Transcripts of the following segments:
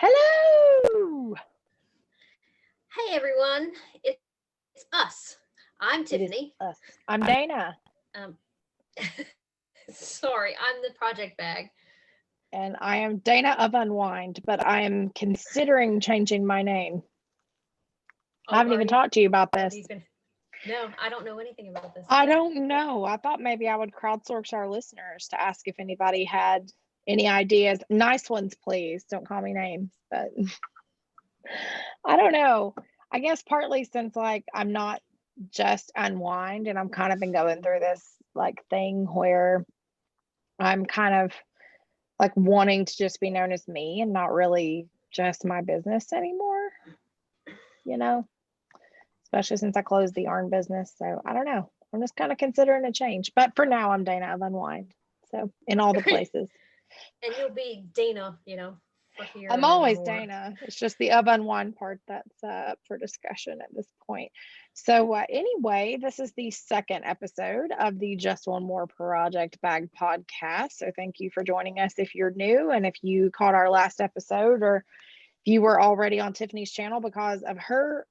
Hello. Hey everyone, it's us. I'm It is Tiffany. us. I'm Dana, Um, sorry, I'm the project bag. and I am Dana of Unwind, but I am considering changing my name. I Oh, haven't are even you? talked to you about Have this. you been? No, I don't know anything about this. I don't know. I thought maybe I would crowdsource our listeners to ask if anybody had any ideas. Nice ones, please. Don't call me names, but I don't know. I guess partly since I'm not just Unwind, and I'm kind of been going through this thing where I'm kind of wanting to just be known as me and not really just my business anymore, you know, especially since I closed the yarn business. So I don't know. I'm just kind of considering a change. But for now, I'm Dana of Unwind. So in all the places. And you'll be Dana, for here I'm and always evermore. Dana. It's just the of Unwind part that's up for discussion at this point. So anyway, this is the second episode of the Just One More Project Bag podcast. So thank you for joining us if you're new, and if you caught our last episode, or if you were already on Tiffany's channel because of her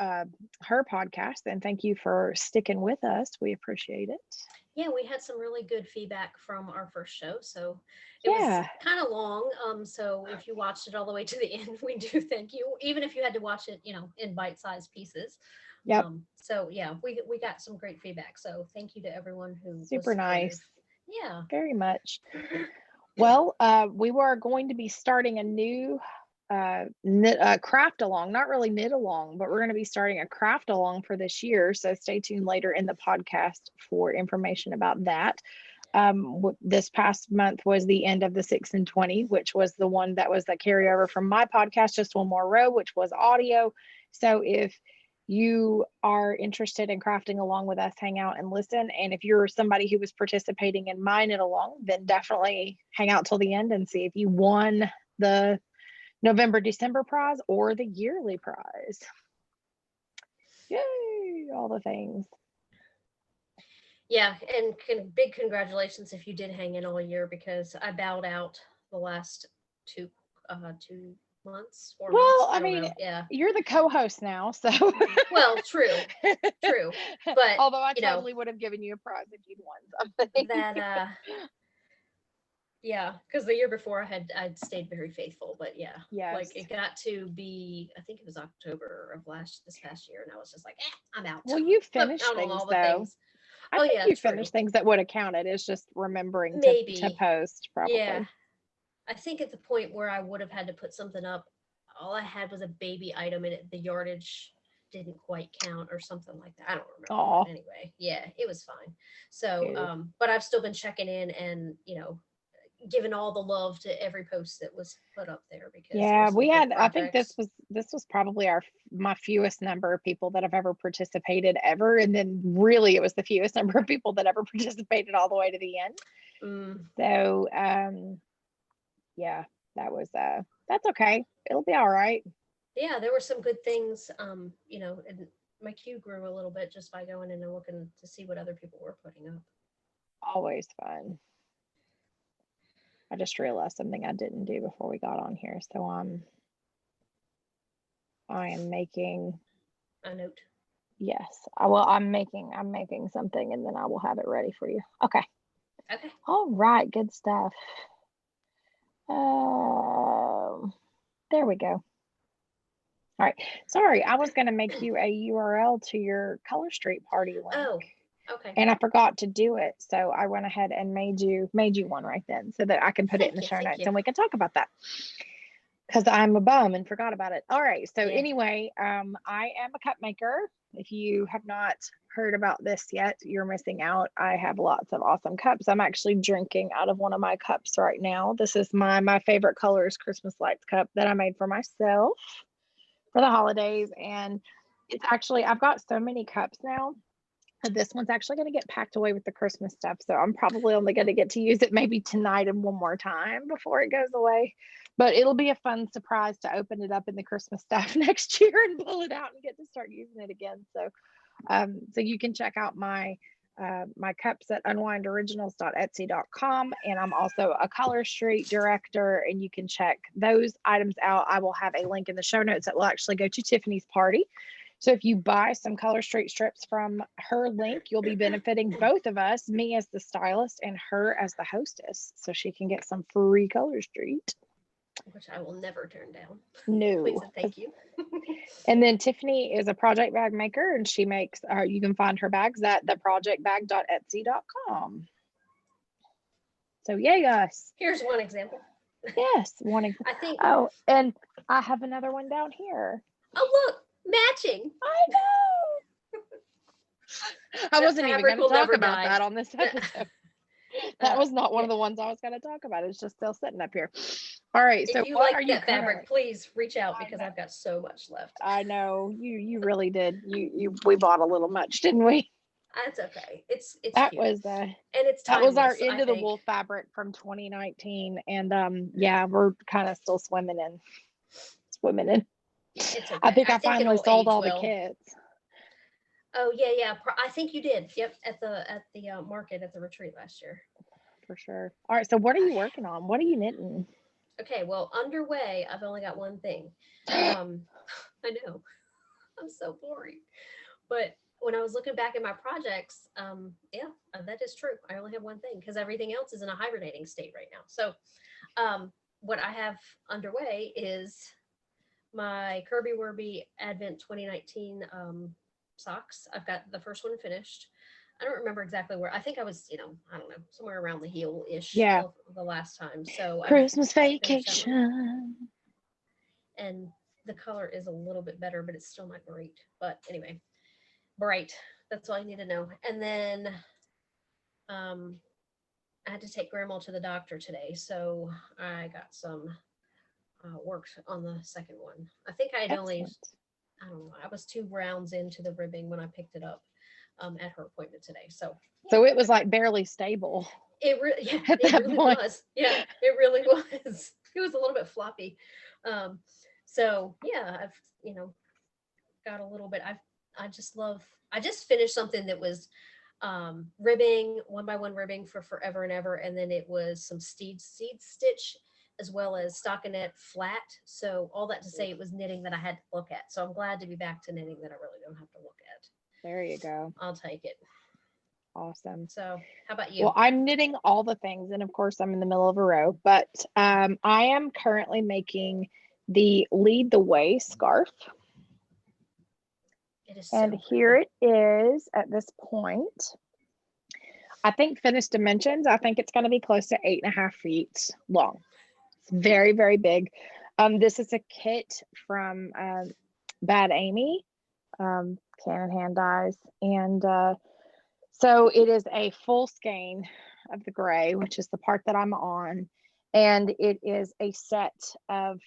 podcast, then thank you for sticking with us. We appreciate it. Yeah, we had some really good feedback from our first show, so it was Yeah. kind of long. So if you watched it all the way to the end, we do thank you. Even if you had to watch it, in bite-sized pieces. Yep. So yeah, we got some great feedback. So thank you to everyone who was Super supportive. nice. Yeah. Very much. Well, we were going to be starting a new craft along, not really knit along, but we're going to be starting a craft along for this year. So stay tuned later in the podcast for information about that. This past month was the end of the 6 and 20, which was the one that was the carryover from my podcast, Just One More Row, which was audio. So if you are interested in crafting along with us, hang out and listen. And if you're somebody who was participating in my knit along, then definitely hang out till the end and see if you won the November, December prize or the yearly prize. Yay, all the things. Yeah, and big congratulations if you did hang in all year, because I bowed out the last two 2 months, 4 months. Well, I I don't mean, know. Yeah. you're the co-host now, so Well, true. But although I totally would have given you a prize if you'd won something. that yeah, because the year before I'd stayed very faithful, but yeah, Yes. like it got to be, I think it was October of this past year, and I was just like, I'm out. Well, you I'm finished out on things all the though. things. I Oh think yeah, you true. finished things that would have counted. It's just remembering to Maybe. post Yeah. probably. I think at the point where I would have had to put something up, all I had was a baby item, and the yardage didn't quite count or something like that. I don't remember, Oh, but anyway, yeah, it was fine. So, good. but I've still been checking in and giving all the love to every post that was put up there, because there were Yeah, some we good had, I think projects. this was probably my fewest number of people that have ever participated ever. And then really it was the fewest number of people that ever participated all the way to the end. So yeah, that's okay. It'll be all right. Yeah, there were some good things. And my queue grew a little bit just by going in and looking to see what other people were putting up. Always fun. I just realized something I didn't do before we got on here. So I am making A note. yes. I'm making something and then I will have it ready for you. Okay. Okay. All right, good stuff. There we go. All right. Sorry, I was going to make you a URL to your Color Street party link. Oh, okay. And I forgot to do it, so I went ahead and made you one right then, so that I can put it in the show notes and we can talk about that. Because I'm a bum and forgot about it. All right. So anyway, I am a cup maker. If you have not heard about this yet, you're missing out. I have lots of awesome cups. I'm actually drinking out of one of my cups right now. This is my favorite colors Christmas lights cup that I made for myself for the holidays. And it's actually, I've got so many cups now. This one's actually going to get packed away with the Christmas stuff. So I'm probably only going to get to use it maybe tonight and one more time before it goes away. But it'll be a fun surprise to open it up in the Christmas stuff next year and pull it out and get to start using it again. So, so you can check out my my cups at unwindoriginals.etsy.com, and I'm also a Color Street director, and you can check those items out. I will have a link in the show notes that will actually go to Tiffany's party. So if you buy some Color Street strips from her link, you'll be benefiting both of us, me as the stylist and her as the hostess, so she can get some free Color Street. Which I will never turn down. No. Please and thank you. And then Tiffany is a project bag maker, and she makes, you can find her bags at theprojectbag.etsy.com. So yay us. Here's one example. Yes, one example. I think. Oh, and I have another one down here. Oh, look, matching. I know. I wasn't even going to talk about that on this episode. That was not one of the ones I was going to talk about. It's just still sitting up here. All right. So if you like that fabric, please reach out because I've got so much left. I know you really did. We bought a little much, didn't we? That's okay. It's that cute. was and it's that was our end of the wool fabric from 2019, and yeah, we're kind of still swimming in. It's okay. I think I finally sold all the kits. Oh yeah. I think you did. Yep, at the market at the retreat last year. For sure. All right. So what are you working on? What are you knitting? Okay. Well, underway. I've only got one thing. I know. I'm so boring. But when I was looking back at my projects, yeah, that is true. I only have one thing because everything else is in a hibernating state right now. So, what I have underway is my Kirby Werby Advent 2019 socks. I've got the first one finished. I don't remember exactly where. I think I was, I don't know, somewhere around the heel-ish. Yeah. The last time. So Christmas vacation. And the color is a little bit better, but it's still not great. But anyway, bright. That's all I need to know. And then I had to take Grandma to the doctor today, so I got some work on the second one. I think I had only, I don't know, I was 2 rounds into the ribbing when I picked it up at her appointment today. So it was like barely stable. It really was. Yeah, it really was. It was a little bit floppy. So yeah, I've got a little bit. I just finished something that was ribbing, 1x1 ribbing for forever and ever, and then it was some seed stitch as well as stockinette flat. So all that to say, it was knitting that I had to look at. So I'm glad to be back to knitting that I really don't have to look at. There you go. I'll take it. Awesome. So how about you? Well, I'm knitting all the things, and of course I'm in the middle of a row, but I am currently making the Lead the Way scarf. It is and here it is at this point. I think finished dimensions, I think it's going to be close to 8.5 feet long. It's very, very big. This is a kit from Bad Amy, Cannon Hand Dyes, and so it is a full skein of the gray, which is the part that I'm on, and it is a set of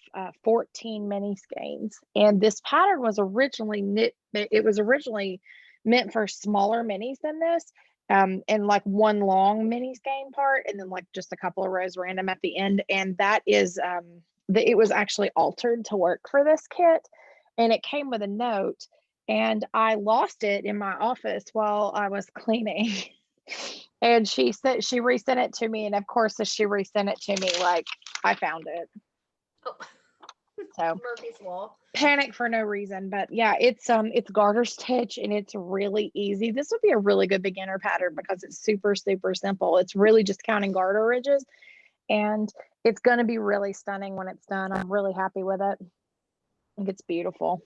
14 mini skeins. And this pattern was originally meant for smaller minis than this, and like one long mini skein part, and then like just a couple of rows random at the end. And that is it was actually altered to work for this kit, and it came with a note. And I lost it in my office while I was cleaning. And she said she resent it to me. And of course, as she resent it to me, like I found it. Oh. So Murphy's Law. Panic for no reason. But yeah, it's garter stitch, and it's really easy. This would be a really good beginner pattern because it's super, super simple. It's really just counting garter ridges, and it's going to be really stunning when it's done. I'm really happy with it. I think it's beautiful.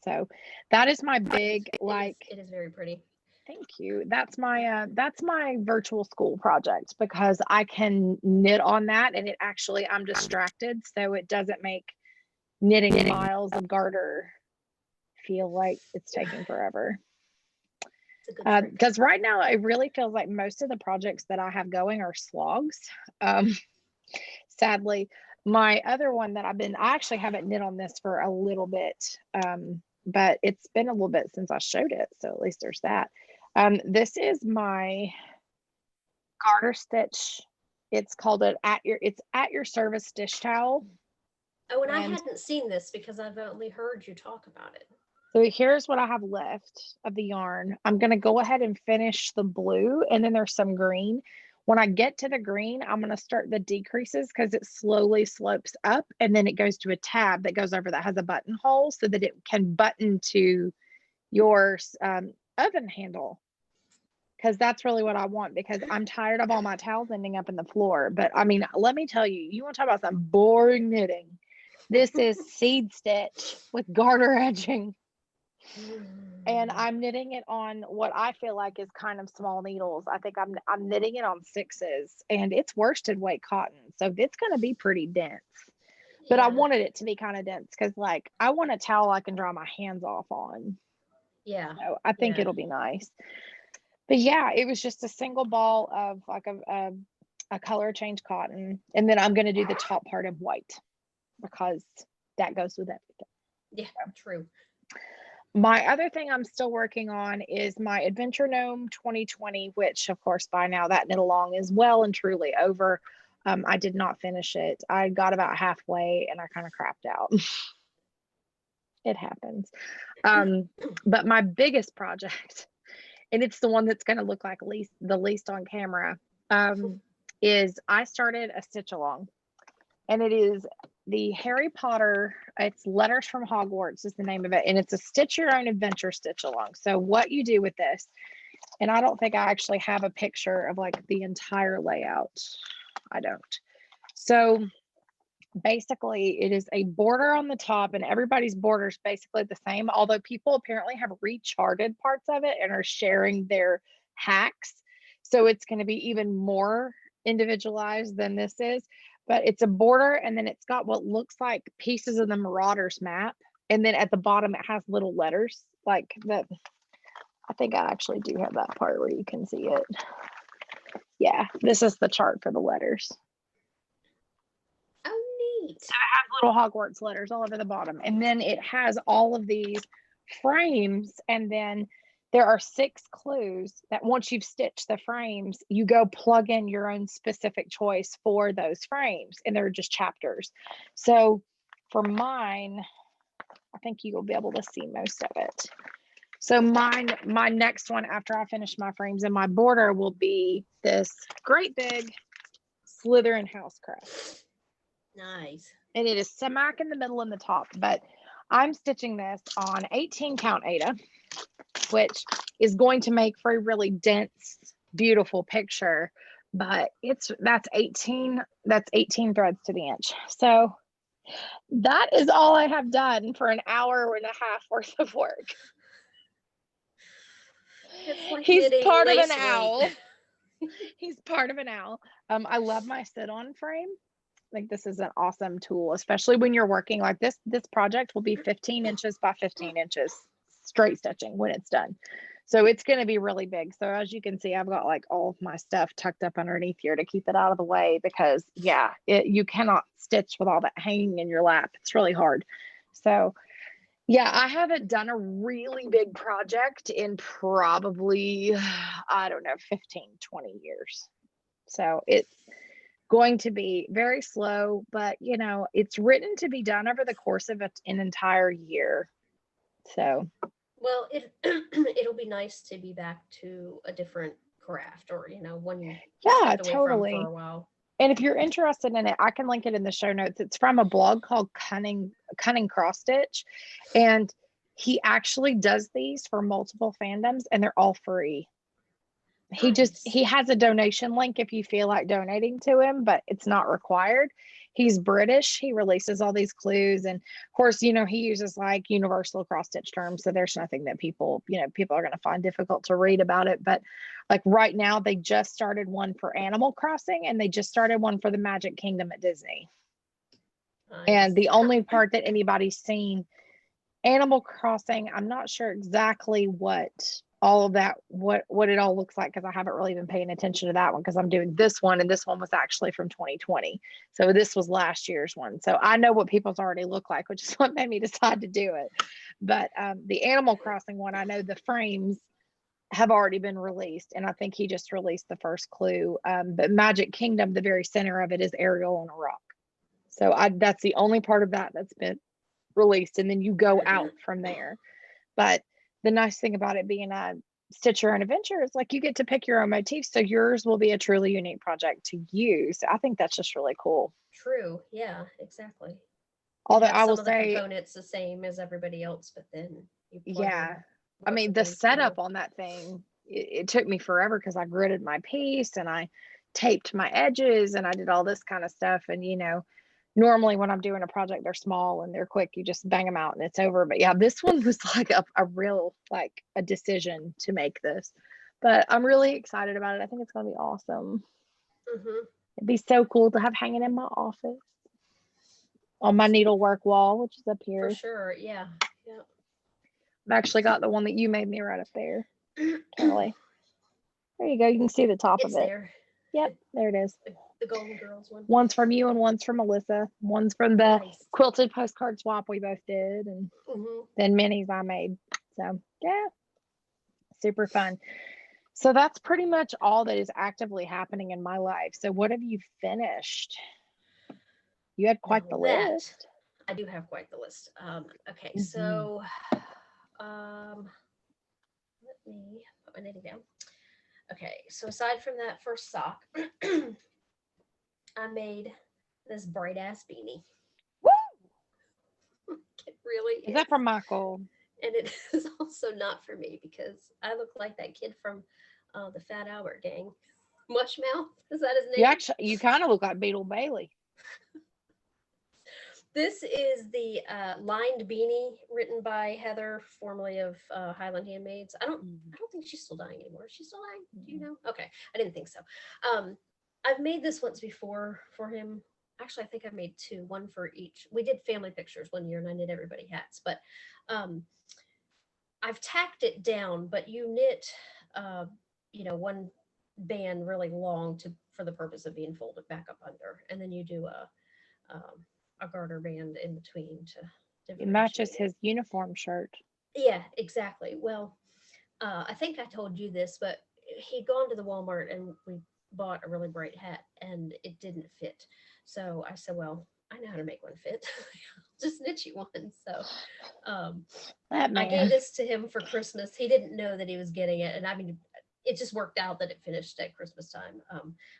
So that is my big, it is very pretty. Thank you. That's my virtual school project, because I can knit on that, and I'm distracted, so it doesn't make knitting miles of garter feel like it's taking forever. Because right now it really feels like most of the projects that I have going are slogs. Sadly, my other one that I actually haven't knit on this for a little bit. But it's been a little bit since I showed it, so at least there's that. This is my garter stitch. It's called At Your Service dish towel. Oh, and I hadn't seen this because I've only heard you talk about it. So here's what I have left of the yarn. I'm going to go ahead and finish the blue, and then there's some green. When I get to the green, I'm going to start the decreases because it slowly slopes up, and then it goes to a tab that goes over that has a buttonhole so that it can button to your oven handle. Because that's really what I want, because I'm tired of all my towels ending up in the floor. But I mean, let me tell you, you want to talk about some boring knitting. This is seed stitch with garter edging. And I'm knitting it on what I feel like is kind of small needles. I think I'm knitting it on 6s, and it's worsted weight cotton. So it's going to be pretty dense. But I wanted it to be kind of dense because, like, I want a towel I can dry my hands off on. Yeah. So I think it'll be nice. But yeah, it was just a single ball of like a color change cotton. And then I'm going to do the top part of white because that goes with everything. Yeah, true. My other thing I'm still working on is my Adventure Gnome 2020, which of course by now that knit along is well and truly over. I did not finish it. I got about halfway and I kind of crapped out. It happens. But my biggest project, and it's the one that's going to look like the least on camera, is I started a stitch along, and it is the Harry Potter, it's Letters from Hogwarts is the name of it, and it's a stitch your own adventure stitch along. So what you do with this, and I don't think I actually have a picture of like the entire layout. I don't. So basically it is a border on the top, and everybody's border is basically the same, although people apparently have recharted parts of it and are sharing their hacks. So it's going to be even more individualized than this is. But it's a border, and then it's got what looks like pieces of the Marauders map. And then at the bottom, it has little letters like that. I think I actually do have that part where you can see it. Yeah, this is the chart for the letters. Oh, neat. So it has little Hogwarts letters all over the bottom. And then it has all of these frames, and then there are 6 clues that once you've stitched the frames, you go plug in your own specific choice for those frames, and they're just chapters. So for mine, I think you'll be able to see most of it. So my next one after I finish my frames and my border will be this great big Slytherin housecrest. Nice. And it is smack in the middle in the top, but I'm stitching this on 18 count Aida, which is going to make for a really dense, beautiful picture, but that's 18 threads to the inch. So that is all I have done for an hour and a half worth of work. Like He's part of an owl. He's part of an owl. I love my sit-on frame. Like, this is an awesome tool, especially when you're working like this. This project will be 15 inches by 15 inches straight stitching when it's done. So it's going to be really big. So as you can see, I've got like all of my stuff tucked up underneath here to keep it out of the way, because yeah, you cannot stitch with all that hanging in your lap. It's really hard. So yeah, I haven't done a really big project in probably, I don't know, 15, 20 years. So it's going to be very slow, but you know, it's written to be done over the course of an entire year. So, well, it'll be nice to be back to a different craft, or one you stepped away from for a while. And if you're interested in it, I can link it in the show notes. It's from a blog called Cunning Cross Stitch, and he actually does these for multiple fandoms, and they're all free. Nice. He has a donation link if you feel like donating to him, but it's not required. He's British. He releases all these clues, and of course, he uses like universal cross stitch terms. So there's nothing that people are going to find difficult to read about it. But like right now, they just started one for Animal Crossing, and they just started one for the Magic Kingdom at Disney. Nice. And the only part that anybody's seen, Animal Crossing, I'm not sure exactly what all of that, what it all looks like, because I haven't really been paying attention to that one, because I'm doing this one, and this one was actually from 2020. So this was last year's one. So I know what people's already look like, which is what made me decide to do it. But the Animal Crossing one, I know the frames have already been released, and I think he just released the first clue. But Magic Kingdom, the very center of it is Ariel on a rock. So that's the only part of that that's been released, and then you go out from there. But the nice thing about it being a Stitch Your Own Adventure is like you get to pick your own motifs, so yours will be a truly unique project to you. So I think that's just really cool. True. Yeah, exactly. You Although have I will some of the say, components the same as everybody else, but then you plug yeah, in I what mean, the pertains to you. setup on that thing, it took me forever because I gridded my piece and I taped my edges and I did all this kind of stuff. And, normally when I'm doing a project, they're small and they're quick. You just bang them out and it's over. But yeah, this one was like a real, like a decision to make this. But I'm really excited about it. I think it's going to be awesome. Mm-hmm. It'd be so cool to have hanging in my office on my needlework wall, which is up For here. sure. Yeah. Yeah. I've actually got the one that you made me right up there, Kelly. There you go. You can see the top It's of it. there. Yep, there it is. The Golden Girls one. One's from you and one's from Melissa. One's from the Nice. quilted postcard swap we both did, and then minis I made. So yeah, super fun. So that's pretty much all that is actively happening in my life. So what have you finished? You had quite the list. I do have quite the list. Okay, so let me put my knitting down. Okay, so aside from that first sock, I made this bright ass beanie. Woo! It really Is that from Michael? And it is also not for me because I look like that kid from the Fat Albert gang. Mushmouth, is that his name? You kind of look like Beetle Bailey. This is the lined beanie written by Heather, formerly of Highland Handmaids. I don't think she's still dying anymore. Is she still dying? Do you know? Okay, I didn't think so. I've made this once before for him. Actually, I think I made two, one for each. We did family pictures one year, and I knit everybody hats. But I've tacked it down. But you knit, one band really long for the purpose of being folded back up under, and then you do a garter band in between to it matches his uniform shirt. Yeah, exactly. Well, I think I told you this, but he'd gone to the Walmart and we bought a really bright hat and it didn't fit. So I said, well, I know how to make one fit. Just knit you one. So I gave this to him for Christmas. He didn't know that he was getting it. And I mean, it just worked out that it finished at Christmas time.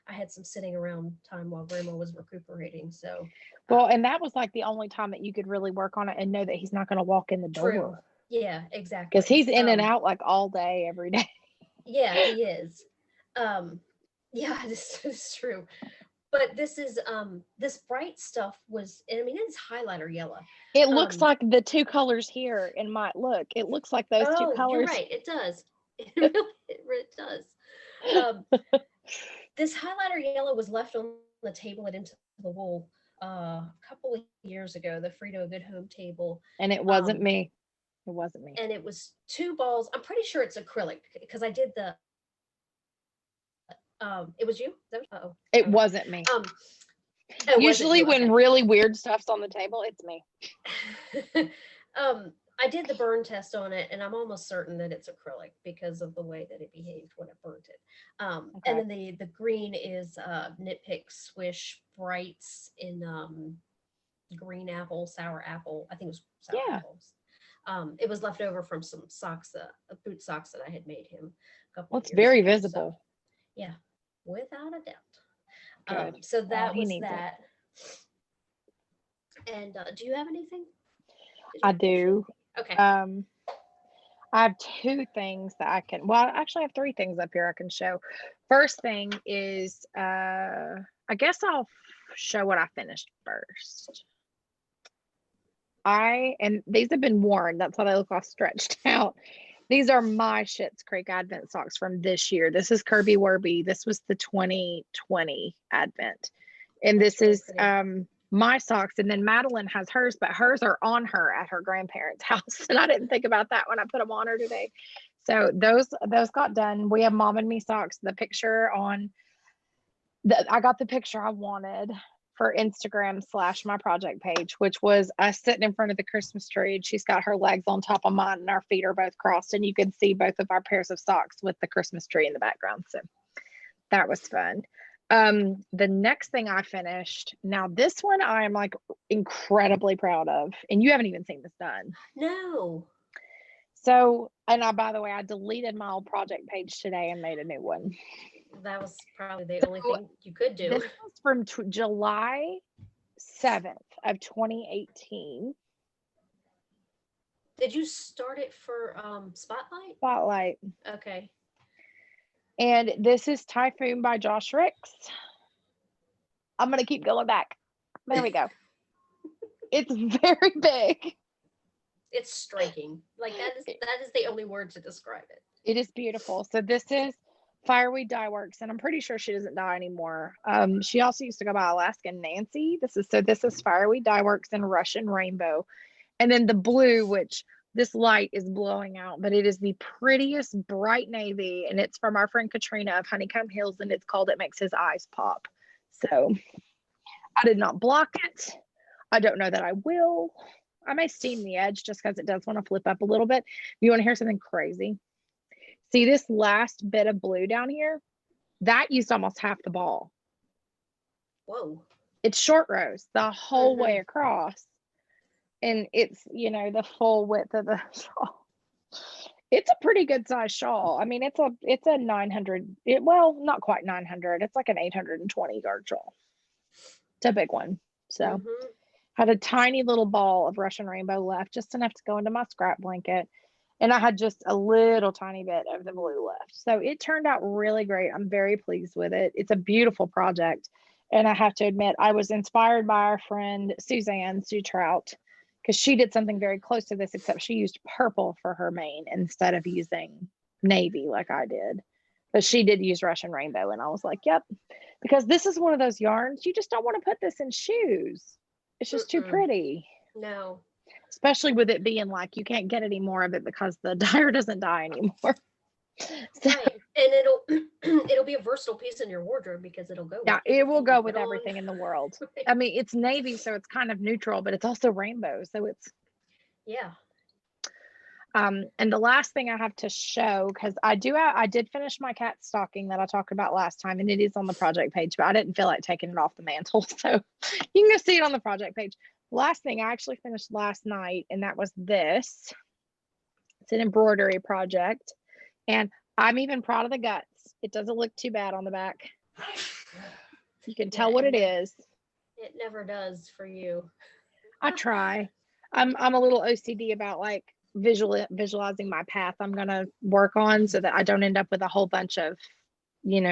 I had some sitting around time while Grandma was recuperating. So, well, and that was like the only time that you could really work on it and know that he's not going to walk in the door. True. Yeah, exactly. Because he's in and out like all day, every day. Yeah, he is. Yeah, this is true. But this is this bright stuff was, I mean, it's highlighter yellow. It looks like the two colors here in my look. It looks like those two colors. You're right. It does. It really does. This highlighter yellow was left on the table at Into the Wool a couple of years ago, the Frito Good Home table. And it wasn't me. It wasn't me. And it was 2 balls. I'm pretty sure it's acrylic because I did the it was you? It wasn't me. Usually when really weird stuff's on the table, it's me. I did the burn test on it and I'm almost certain that it's acrylic because of the way that it behaved when it burnt it. And then the green is Knit Pick Swish Brights in green apple, sour apple. I think it was sour apples. It was left over from some socks, boot socks that I had made him a couple of years very ago. visible. So, yeah, without a doubt. So that was that. And do you have anything? I do. Okay. I have 2 things that I can, well, actually I have 3 things up here I can show. First thing is, I guess I'll show what I finished first. And these have been worn. That's why they look all stretched out. These are my Schitt's Creek Advent socks from this year. This is Kirby Werby. This was the 2020 Advent. And this is my socks. And then Madeline has hers, but hers are on her at her grandparents' house. And I didn't think about that when I put them on her today. So those got done. We have Mom and Me socks. The picture I got the picture I wanted for Instagram / my project page, which was us sitting in front of the Christmas tree and she's got her legs on top of mine and our feet are both crossed and you can see both of our pairs of socks with the Christmas tree in the background. So that was fun. The next thing I finished, now this one I am like incredibly proud of, and you haven't even seen this done. No. So, and by the way, I deleted my old project page today and made a new one. That was probably the only thing you could do. This was from July 7th of 2018. Did you start it for Spotlight? Spotlight. Okay. And this is Typhoon by Josh Ricks. I'm going to keep going back. There we go. It's very big. It's striking. Like that is the only word to describe it. It is beautiful. So this is Fireweed Dye Works, and I'm pretty sure she doesn't dye anymore. She also used to go by Alaskan Nancy. This is Fireweed Dye Works in Russian Rainbow. And then the blue, which this light is blowing out, but it is the prettiest bright navy, and it's from our friend Katrina of Honeycomb Hills, and it's called It Makes His Eyes Pop. So I did not block it. I don't know that I will. I may steam the edge just because it does want to flip up a little bit. You want to hear something crazy? See this last bit of blue down here? That used almost half the ball. Whoa. It's short rows the whole way across. And it's, the full width of the shawl. It's a pretty good size shawl. I mean, it's a 900, not quite 900. It's like an 820 yard shawl. It's a big one. So had a tiny little ball of Russian Rainbow left, just enough to go into my scrap blanket. And I had just a little tiny bit of the blue left. So it turned out really great. I'm very pleased with it. It's a beautiful project. And I have to admit, I was inspired by our friend Sue Trout, because she did something very close to this, except she used purple for her mane instead of using navy like I did. But she did use Russian Rainbow. And I was like, yep, because this is one of those yarns. You just don't want to put this in shoes. It's just too pretty. No. Especially with it being like you can't get any more of it because the dyer doesn't dye anymore. So, right. And it'll be a versatile piece in your wardrobe because it'll go. Yeah, it will go with everything in the world. I mean, it's navy, so it's kind of neutral, but it's also rainbow, so it's. Yeah. And the last thing I have to show, because I did finish my cat stocking that I talked about last time, and it is on the project page, but I didn't feel like taking it off the mantle, so you can go see it on the project page. Last thing I actually finished last night, and that was this. It's an embroidery project, and I'm even proud of the guts. It doesn't look too bad on the back. You can tell what it is. It never does for you. I try. I'm a little OCD about like visualizing my path I'm gonna work on, so that I don't end up with a whole bunch of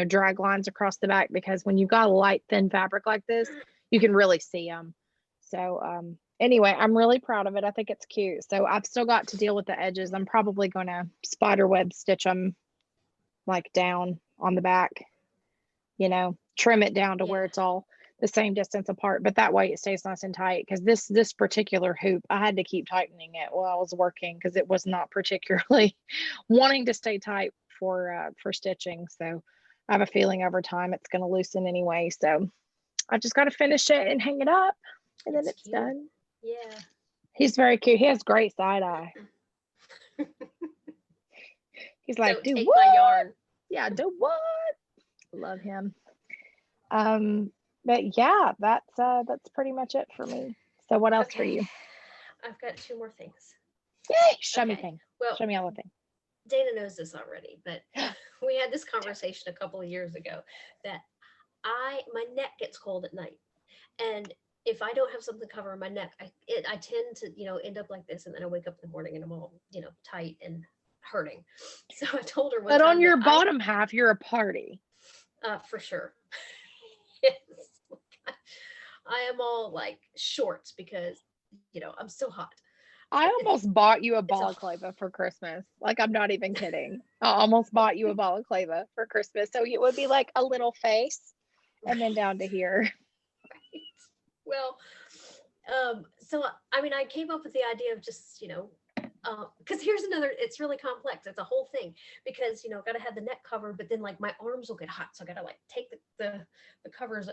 drag lines across the back, because when you've got a light thin fabric like this, you can really see them. So anyway, I'm really proud of it. I think it's cute. So I've still got to deal with the edges. I'm probably gonna spider web stitch them like down on the back, trim it down to where it's all the same distance apart, but that way it stays nice and tight, because this particular hoop, I had to keep tightening it while I was working because it was not particularly wanting to stay tight for stitching. So I have a feeling over time it's going to loosen anyway. So I just got to finish it and hang it up, and then it's done. Yeah. He's very cute. He has great side eye. He's like, don't do take what? My yarn. Yeah, do what? Love him. But yeah, that's pretty much it for me. So what else for you? I've got two more things. Yay! Show me things. Well, show me all the things. Dana knows this already, but we had this conversation a couple of years ago that my neck gets cold at night, and if I don't have something covering my neck, I tend to end up like this, and then I wake up in the morning and I'm all tight and hurting. So I told her. But on your bottom half, you're a party. For sure. Yes. I am all like shorts because I'm so hot. I almost bought you a balaclava for Christmas. Like, I'm not even kidding. I almost bought you a balaclava for Christmas. So it would be like a little face and then down to here. Right. Well, so I mean, I came up with the idea of just, because here's another, it's really complex. It's a whole thing because, I've got to have the neck covered, but then like my arms will get hot. So I got to like take the covers,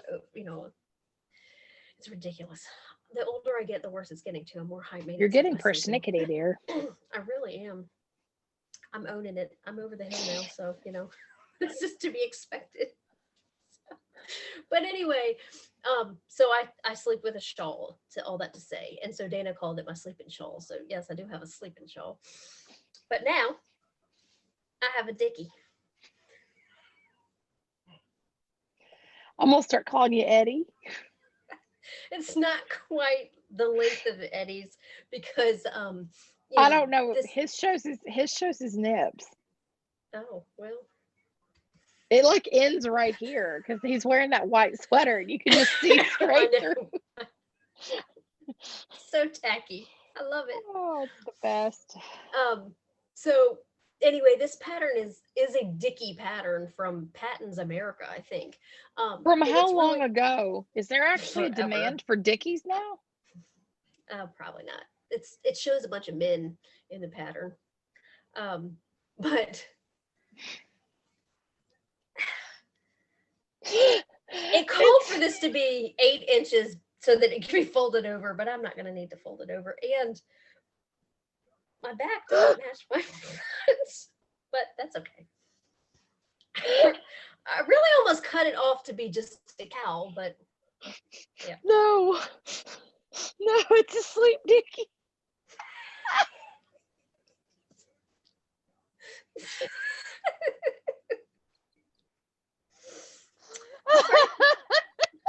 it's ridiculous. The older I get, the worse it's getting too. I'm more high maintenance. You're getting persnickety, dear. I really am. I'm owning it. I'm over the hill now. So, it's just to be expected. But anyway, so I sleep with a shawl, to all that to say. And so Dana called it my sleeping shawl. So yes, I do have a sleeping shawl. But now I have a Dickie. I'm gonna start calling you Eddie. It's not quite the length of Eddie's because I don't know. His shows his nibs. Oh, well. It like ends right here because he's wearing that white sweater and you can just see straight through. So tacky. I love it. Oh, it's the best. So anyway, this pattern is a Dickie pattern from Patton's America, I think. From how long ago? Is there actually a demand for Dickeys now? Probably not. It shows a bunch of men in the pattern. But it called for this to be 8 inches so that it can be folded over, but I'm not going to need to fold it over. And my back doesn't match my front, but that's okay. I really almost cut it off to be just a cowl, but yeah. No, it's a sleep Dickie.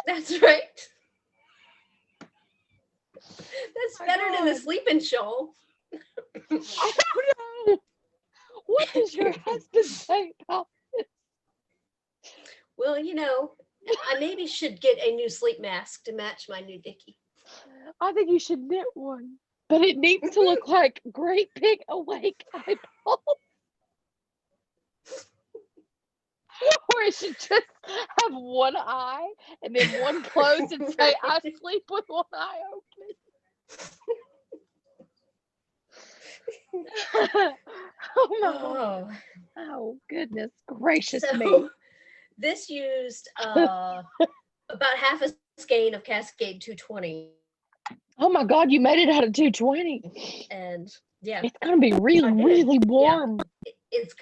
That's right. That's better than the sleeping shawl. I don't know. What does your husband say about this? Well, I maybe should get a new sleep mask to match my new Dickie. I think you should knit one, but it needs to look like great big awake eyeball. Or it should just have one eye and then one closed and say, I sleep with one eye open. Oh no. Oh goodness gracious me. This used about half a skein of Cascade 220. Oh my God, you made it out of 220. And yeah. It's gonna be really, really warm. Yeah. It's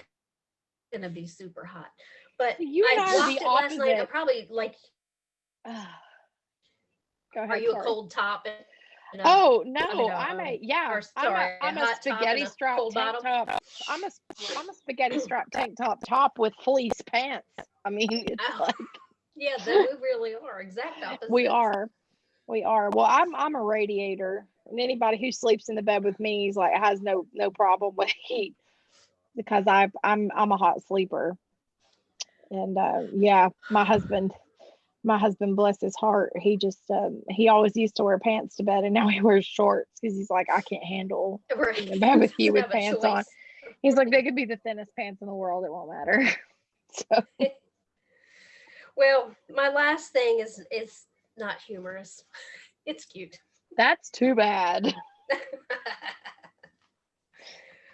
gonna be super hot. But you I blocked it last night. I'm probably like go ahead, are you a cold top? Oh no, I'm a spaghetti strap tank top. I'm a spaghetti strap tank top with fleece pants. I mean, it's like yeah, we really are exact opposites. We are. Well, I'm a radiator, and anybody who sleeps in the bed with me is like has no problem with heat because I'm a hot sleeper. And yeah, my husband, bless his heart, he just he always used to wear pants to bed, and now he wears shorts because he's like, I can't handle being in bed with you with pants on. He's like, they could be the thinnest pants in the world, it won't matter. So well, my last thing is not humorous. It's cute. That's too bad.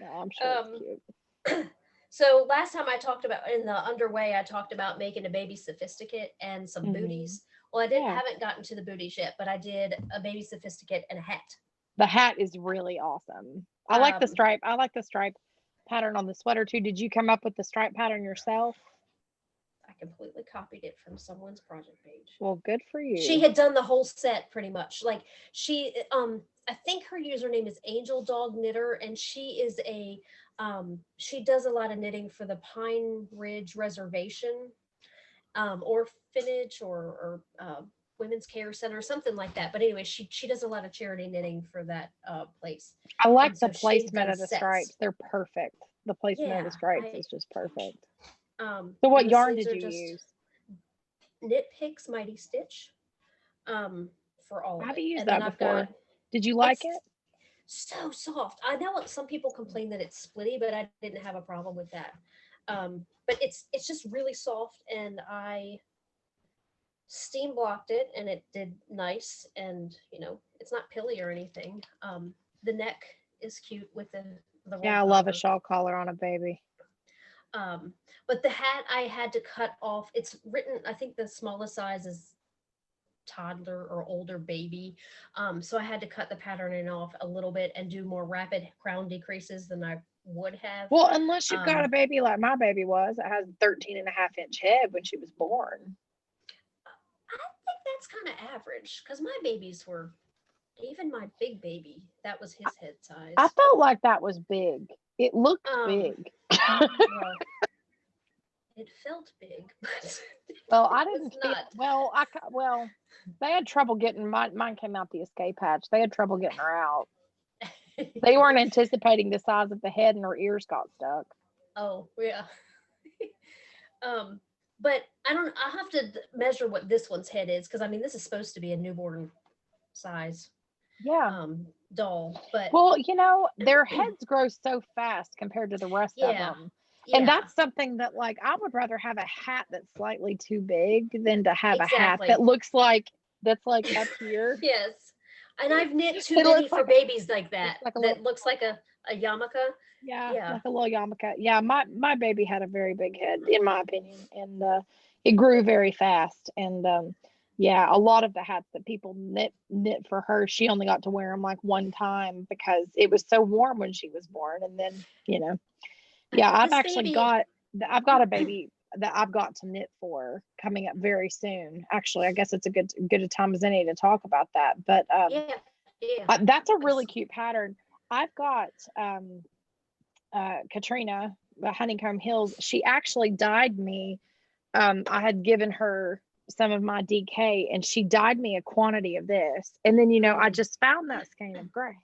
No, I'm sure it's cute. So last time I talked about in the underway, I talked about making a baby sophisticate and some booties. Well, I haven't gotten to the booties yet, but I did a baby sophisticate and a hat. The hat is really awesome. I like the stripe. I like the stripe pattern on the sweater too. Did you come up with the stripe pattern yourself? I completely copied it from someone's project page. Well, good for you. She had done the whole set pretty much. Like she, I think her username is Angel Dog Knitter, and she is she does a lot of knitting for the Pine Ridge Reservation, orphanage or Women's Care Center, something like that. But anyway, she does a lot of charity knitting for that place. I like the placement of the stripes. They're perfect. The placement of the stripes is just perfect. So what yarn did you use? Knit Picks Mighty Stitch. For all of it. I've used that before. Did you like it? So soft. I know some people complain that it's splitty, but I didn't have a problem with that. But it's just really soft, and I steam blocked it, and it did nice, and it's not pilly or anything. The neck is cute with the I love a shawl collar on a baby. But the hat I had to cut off. It's written, I think the smallest size is toddler or older baby. So I had to cut the patterning off a little bit and do more rapid crown decreases than I would have. Well, unless you've got a baby like my baby was, it has a 13.5-inch head when she was born. I think that's kind of average because my babies were, even my big baby, that was his head size. I felt like that was big. It looked Um, big. well, it felt big, but Well, I it was didn't feel not. well. They had trouble getting mine came out the escape hatch. They had trouble getting her out. They weren't anticipating the size of the head, and her ears got stuck. Oh, yeah. Um, but I'll have to measure what this one's head is, because I mean, this is supposed to be a newborn size Yeah. doll, but Well, their heads grow so fast compared to the rest of yeah, them. And yeah, that's something that, like, I would rather have a hat that's slightly too big than to have a hat that exactly. looks like that's like up here. Yes. And I've knit too It many looks for like babies like looks that, like a little that looks like a yarmulke. yeah, Yeah. like a little yarmulke. Yeah, my baby had a very big head, in my opinion, and it grew very fast. And yeah, a lot of the hats that people knit for her, she only got to wear them like one time because it was so warm when she was born. And then yeah, This baby, I've got a baby that I've got to knit for coming up very soon. Actually, I guess it's a good a time as any to talk about that. But yeah, yeah. that's a really Yes. cute pattern. I've got Katrina, Honeycomb Hills. She actually dyed me. I had given her some of my DK, and she dyed me a quantity of this. And then I just found that skein of gray.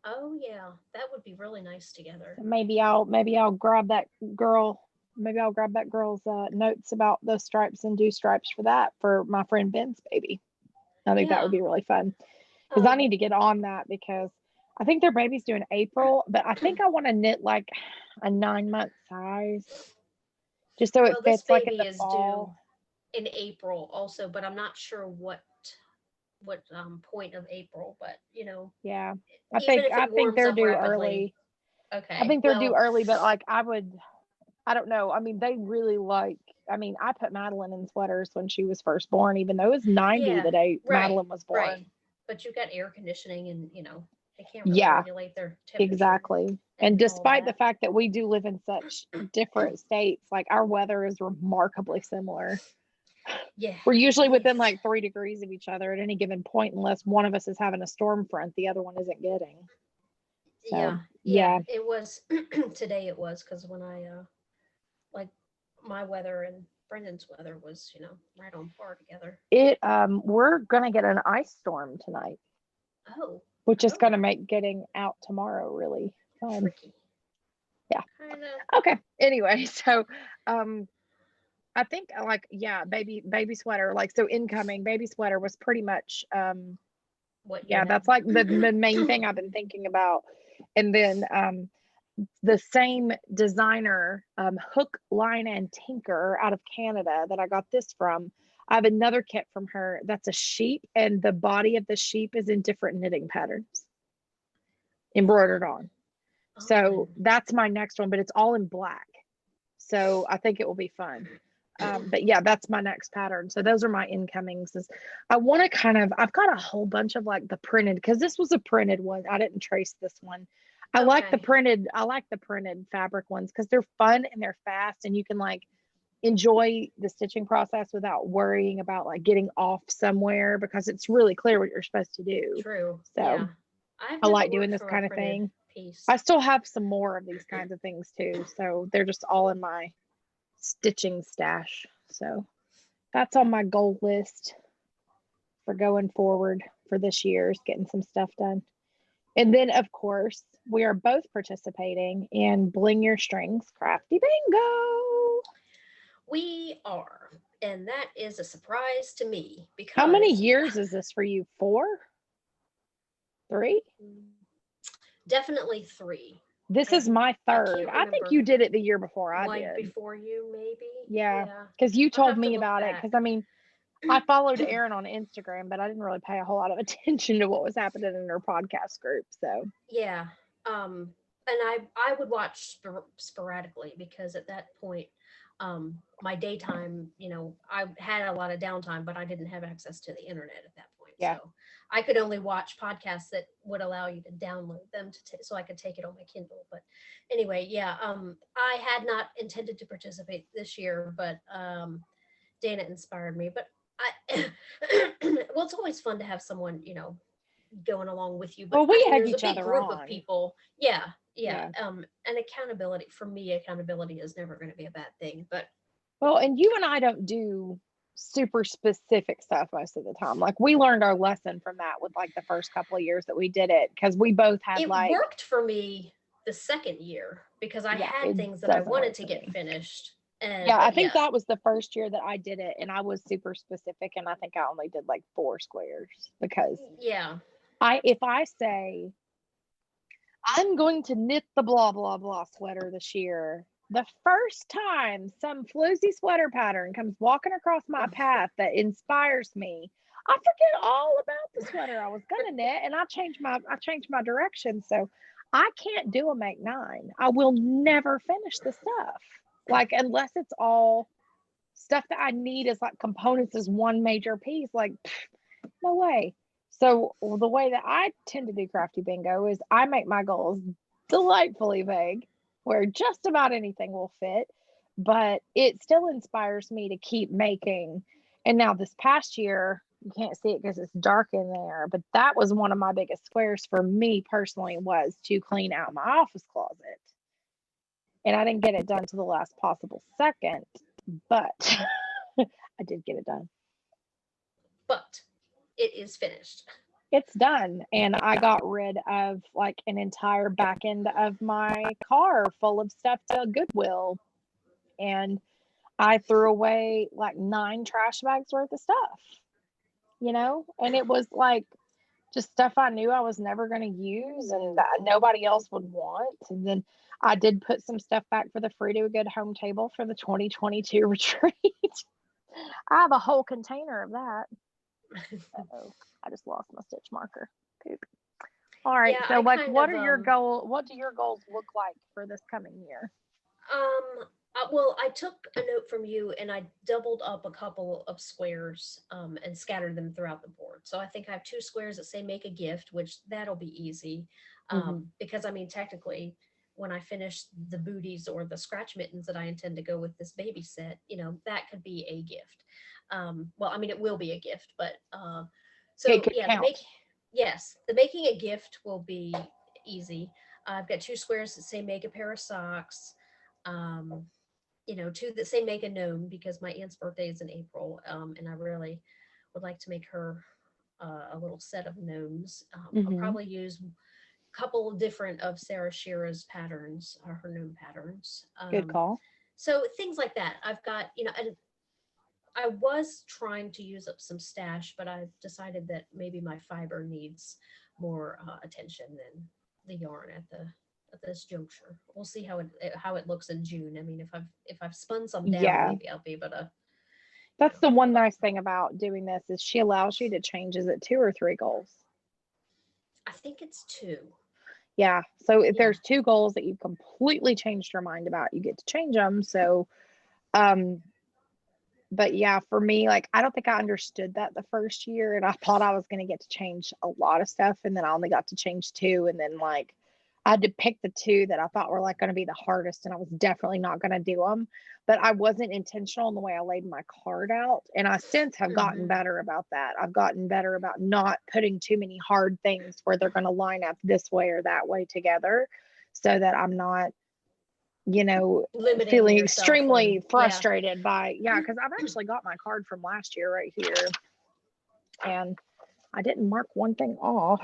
Oh yeah, that would be really nice together. So maybe I'll grab that girl. Maybe I'll grab that girl's notes about those stripes and do stripes for that for my friend Ben's baby. I think that would be really fun because I need to get on that because I think their baby's due in April, but I think I want to knit like a 9-month size just so it This fits like in baby the is fall. due in April also, but I'm not sure what point of April, but Yeah. even if I it think warms they're up due rapidly. early. I Okay. think they're due early, but like I don't know. I mean, they really I put Madeline in sweaters when she was first born, even though it was 90 Yeah, the day right, Madeline was right. born. But you've got air conditioning, and they can't really Yeah, regulate their temperature exactly. And and all despite the that. fact that we do live in such different states, like our weather is remarkably similar. Yeah, We're usually it within is. like 3 degrees of each other at any given point, unless one of us is having a storm front, the other one isn't getting. Yeah, So, yeah, yeah, it was today. It was because when I like my weather and Brendan's weather was right on par together. we're gonna get an ice storm tonight, Oh, which is oh, gonna make getting out tomorrow really fun. tricky. Yeah. Kind of. Okay. Anyway, so I think baby sweater, like, so incoming baby sweater was pretty much What you yeah, had. that's like the main thing I've been thinking about. And then the same designer, Hook, Line, and Tinker out of Canada that I got this from. I have another kit from her that's a sheep, and the body of the sheep is in different knitting patterns embroidered on. So that's my next one, but it's all in black. So I think it will be fun. But yeah, that's my next pattern. So those are my incomings. I want to I've got a whole bunch of like the printed, because this was a printed one. I didn't trace this one. I like the printed fabric ones because they're fun and they're fast, and you can like enjoy the stitching process without worrying about like getting off somewhere, because it's really clear what you're supposed to do. True. So Yeah. I like doing this kind of thing. Piece. I still have some more of these kinds of things too. So they're just all in my stitching stash. So that's on my goal list for going forward for this year, is getting some stuff done. And then of course we are both participating in Bling Your Strings Crafty Bingo. We are, and that is a surprise to me because how many years is this for you? 4? 3? Definitely 3. This is my 3rd. I think you did it the year before I did. Before you, maybe. Yeah, because you told me about it. Because I mean, I followed Erin on Instagram, but I didn't really pay a whole lot of attention to what was happening in her podcast group. So yeah, and I would watch sporadically, because at that point, my daytime, I had a lot of downtime, but I didn't have access to the internet at that point. Yeah. So I could only watch podcasts that would allow you to download them so I could take it on my Kindle. But anyway, yeah, I had not intended to participate this year, but Dana inspired me. But well, it's always fun to have someone, going along with you. But well, we had there's each a big other group on. of people. Yeah. Yeah. And accountability, for me, accountability is never going to be a bad thing, but Well, and you and I don't do super specific stuff most of the time. Like we learned our lesson from that with like the first couple of years that we did it because we both had it like, worked for me the second year because I yeah, had it things that I doesn't wanted work to for get me. finished. And Yeah, I but think yeah, that was the first year that I did it, and I was super specific, and I think I only did like 4 squares because yeah. if I say I'm going to knit the blah blah blah sweater this year, the first time some flozy sweater pattern comes walking across my path that inspires me, I forget all about the sweater I was gonna knit, and I changed my direction. So I can't do a make 9. I will never finish the stuff. Like unless it's all stuff that I need as like components as one major piece, like no way. So the way that I tend to do crafty bingo is I make my goals delightfully vague, where just about anything will fit, but it still inspires me to keep making. And now this past year, you can't see it because it's dark in there, but that was one of my biggest squares for me personally was to clean out my office closet. And I didn't get it done to the last possible second, but I did get it done. But it is finished. It's done. And I got rid of like an entire back end of my car full of stuff to Goodwill. And I threw away like 9 trash bags worth of stuff, and it was like just stuff I knew I was never going to use and that nobody else would want. And then I did put some stuff back for the Free to a Good home table for the 2022 retreat. I have a whole container of that. Uh-oh, I just lost my stitch marker. Poop. All right. Yeah, So I like kind what of are your goals? What do your goals look like for this coming year? Well, I took a note from you and I doubled up a couple of squares and scattered them throughout the board. So I think I have 2 squares that say make a gift, which that'll be easy. Because I mean, technically, when I finish the booties or the scratch mittens that I intend to go with this baby set, that could be a gift. Well, I mean, it will be a gift, but It so could yeah, count. yes, the making a gift will be easy. I've got 2 squares that say make a pair of socks. Um, 2 that say make a gnome because my aunt's birthday is in April, and I really would like to make her a little set of gnomes. I'll Mm-hmm. probably use a couple different of Sarah Shira's patterns, her gnome patterns. Good call. So things like that. I've got, and I was trying to use up some stash, but I've decided that maybe my fiber needs more attention than the yarn at this juncture. We'll see how it looks in June. I mean, if I've spun some down, Yeah. maybe I'll be able to. That's the one nice thing about doing this is she allows you to change. Is it 2 or 3 goals? I think it's 2. Yeah. So if Yeah. there's 2 goals that you completely changed your mind about, you get to change them. So, but yeah, for me, like I don't think I understood that the first year, and I thought I was going to get to change a lot of stuff, and then I only got to change 2, and then like I had to pick the 2 that I thought were like going to be the hardest, and I was definitely not going to do them. But I wasn't intentional in the way I laid my card out, and I since have gotten better about that. I've gotten better about not putting too many hard things where they're going to line up this way or that way together, so that I'm not Limiting feeling yourself extremely yeah. frustrated by, because I've actually got my card from last year right here, and I didn't mark one thing off.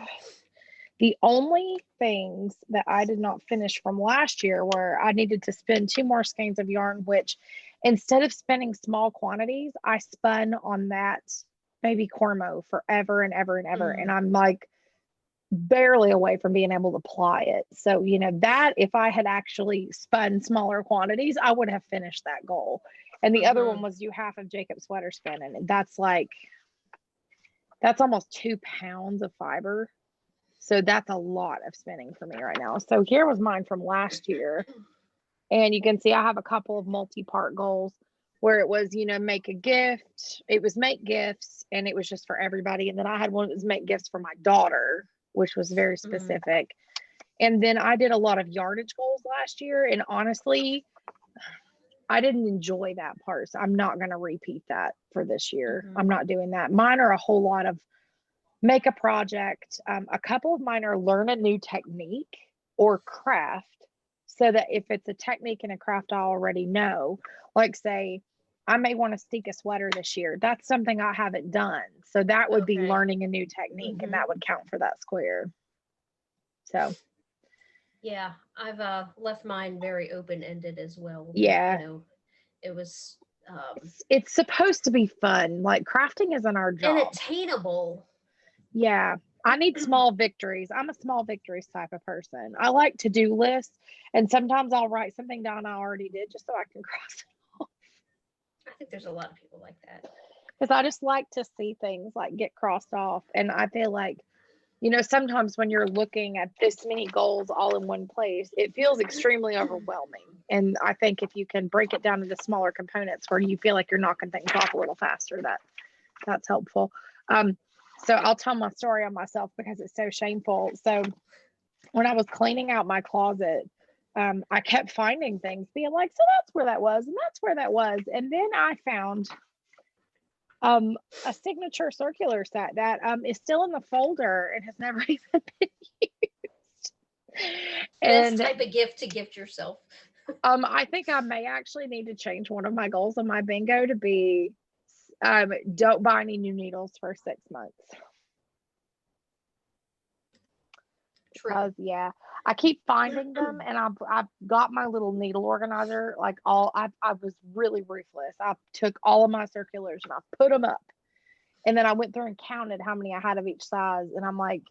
The only things that I did not finish from last year were I needed to spin 2 more skeins of yarn, which instead of spinning small quantities, I spun on that baby Cormo forever and ever and ever. And I'm like barely away from being able to ply it. So, that if I had actually spun smaller quantities, I would have finished that goal. And the other one was do half of Jacob's sweater spin. And that's almost 2 pounds of fiber. So that's a lot of spinning for me right now. So here was mine from last year. And you can see I have a couple of multi-part goals where it was, make a gift. It was make gifts and it was just for everybody. And then I had one that was make gifts for my daughter, which was very specific. And then I did a lot of yardage goals last year. And honestly, I didn't enjoy that part. So I'm not going to repeat that for this year. I'm not doing that. Mine are a whole lot of make a project. A couple of mine are learn a new technique or craft, so that if it's a technique and a craft I already know, like say I may want to steek a sweater this year. That's something I haven't done. So that would be learning a new technique, and that would count for that square. So yeah, I've left mine very open-ended as well. Yeah. You know, it was it's supposed to be fun. Like crafting isn't our job. and attainable. Yeah. I need small victories. I'm a small victories type of person. I like to-do lists, and sometimes I'll write something down I already did just so I can cross it off. I think there's a lot of people like that. Because I just like to see things like get crossed off. And I feel like, you know, sometimes when you're looking at this many goals all in one place, it feels extremely overwhelming. And I think if you can break it down into smaller components where you feel like you're knocking things off a little faster, that's helpful. So I'll tell my story on myself because it's so shameful. So when I was cleaning out my closet, I kept finding things being like, so that's where that was, and that's where that was. And then I found a signature circular set that is still in the folder and has never even been used. Best type of gift to gift yourself. I think I may actually need to change one of my goals on my bingo to be don't buy any new needles for 6 months. Because I keep finding them, and I've got my little needle organizer. Like I was really ruthless. I took all of my circulars and I put them up, and then I went through and counted how many I had of each size. And I'm like,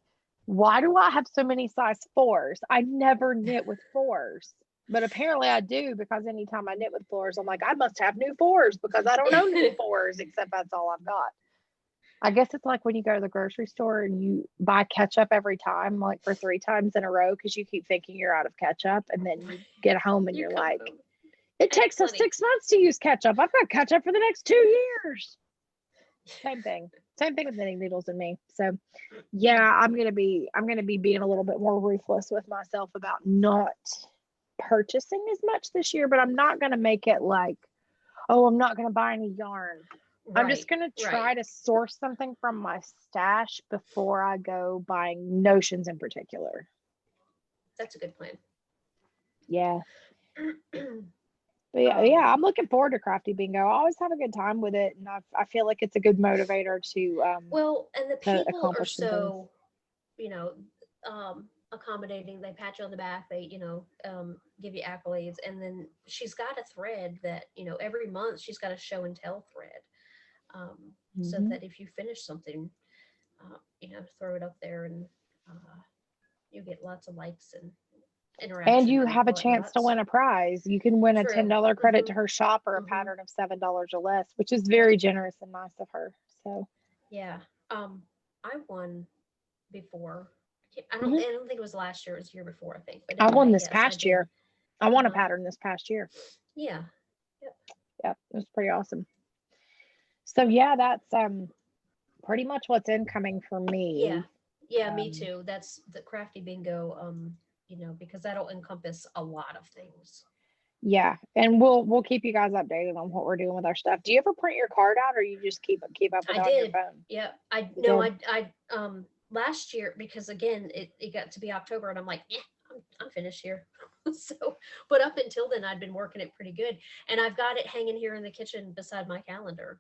why do I have so many size 4s? I never knit with 4s. But apparently I do, because anytime I knit with 4s, I'm like, I must have new 4s because I don't know new 4s, except that's all I've got. I guess it's like when you go to the grocery store and you buy ketchup every time, like for 3 times in a row, because you keep thinking you're out of ketchup. And then you get home and you're like, it takes us 6 months to use ketchup. I've got ketchup for the next 2 years. Same thing with knitting needles and me. So yeah, I'm gonna be being a little bit more ruthless with myself about not purchasing as much this year, but I'm not gonna make it like, oh, I'm not gonna buy any yarn. Right, I'm just gonna try to source something from my stash before I go buying notions in particular. That's a good plan. Yeah. But yeah, I'm looking forward to Crafty Bingo. I always have a good time with it, and I feel like it's a good motivator to and the people are so, accommodating. They pat you on the back, they give you accolades, and then she's got a thread that every month she's got a show and tell thread, so that if you finish something, throw it up there, and you get lots of likes and interaction, and you have a chance to win a prize. You can win a $10 credit to her shop, or a pattern of $7 or less, which is very generous and nice of her. So I won before. I don't think it was last year. It was the year before, I think. But anyway, I won this past year. I won a pattern this past year. Yeah. Yep. It was pretty awesome. So yeah, that's pretty much what's incoming for me. Yeah, me too. That's the Crafty Bingo, because that'll encompass a lot of things. Yeah, and we'll keep you guys updated on what we're doing with our stuff. Do you ever print your card out, or you just keep up with it on your phone? Yeah, I last year, because again it got to be October, and I'm like, I'm finished here. So, but up until then, I'd been working it pretty good, and I've got it hanging here in the kitchen beside my calendar.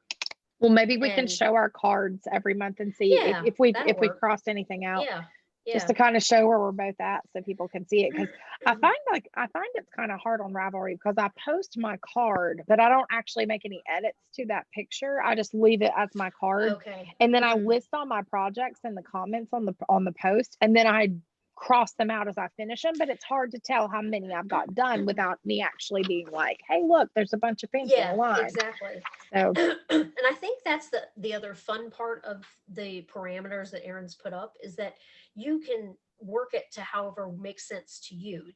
Well, maybe we can show our cards every month and see if we've crossed anything out. Yeah. Just to kind of show where we're both at, so people can see it. Because I find it's kind of hard on Ravelry, because I post my card, but I don't actually make any edits to that picture. I just leave it as my card. Okay. And then I list all my projects in the comments on the post, and then I cross them out as I finish them. But it's hard to tell how many I've got done without me actually being like, hey, look, there's a bunch of things in a line. Exactly. So, and I think that's the other fun part of the parameters that Erin's put up, is that you can work it to however makes sense to you.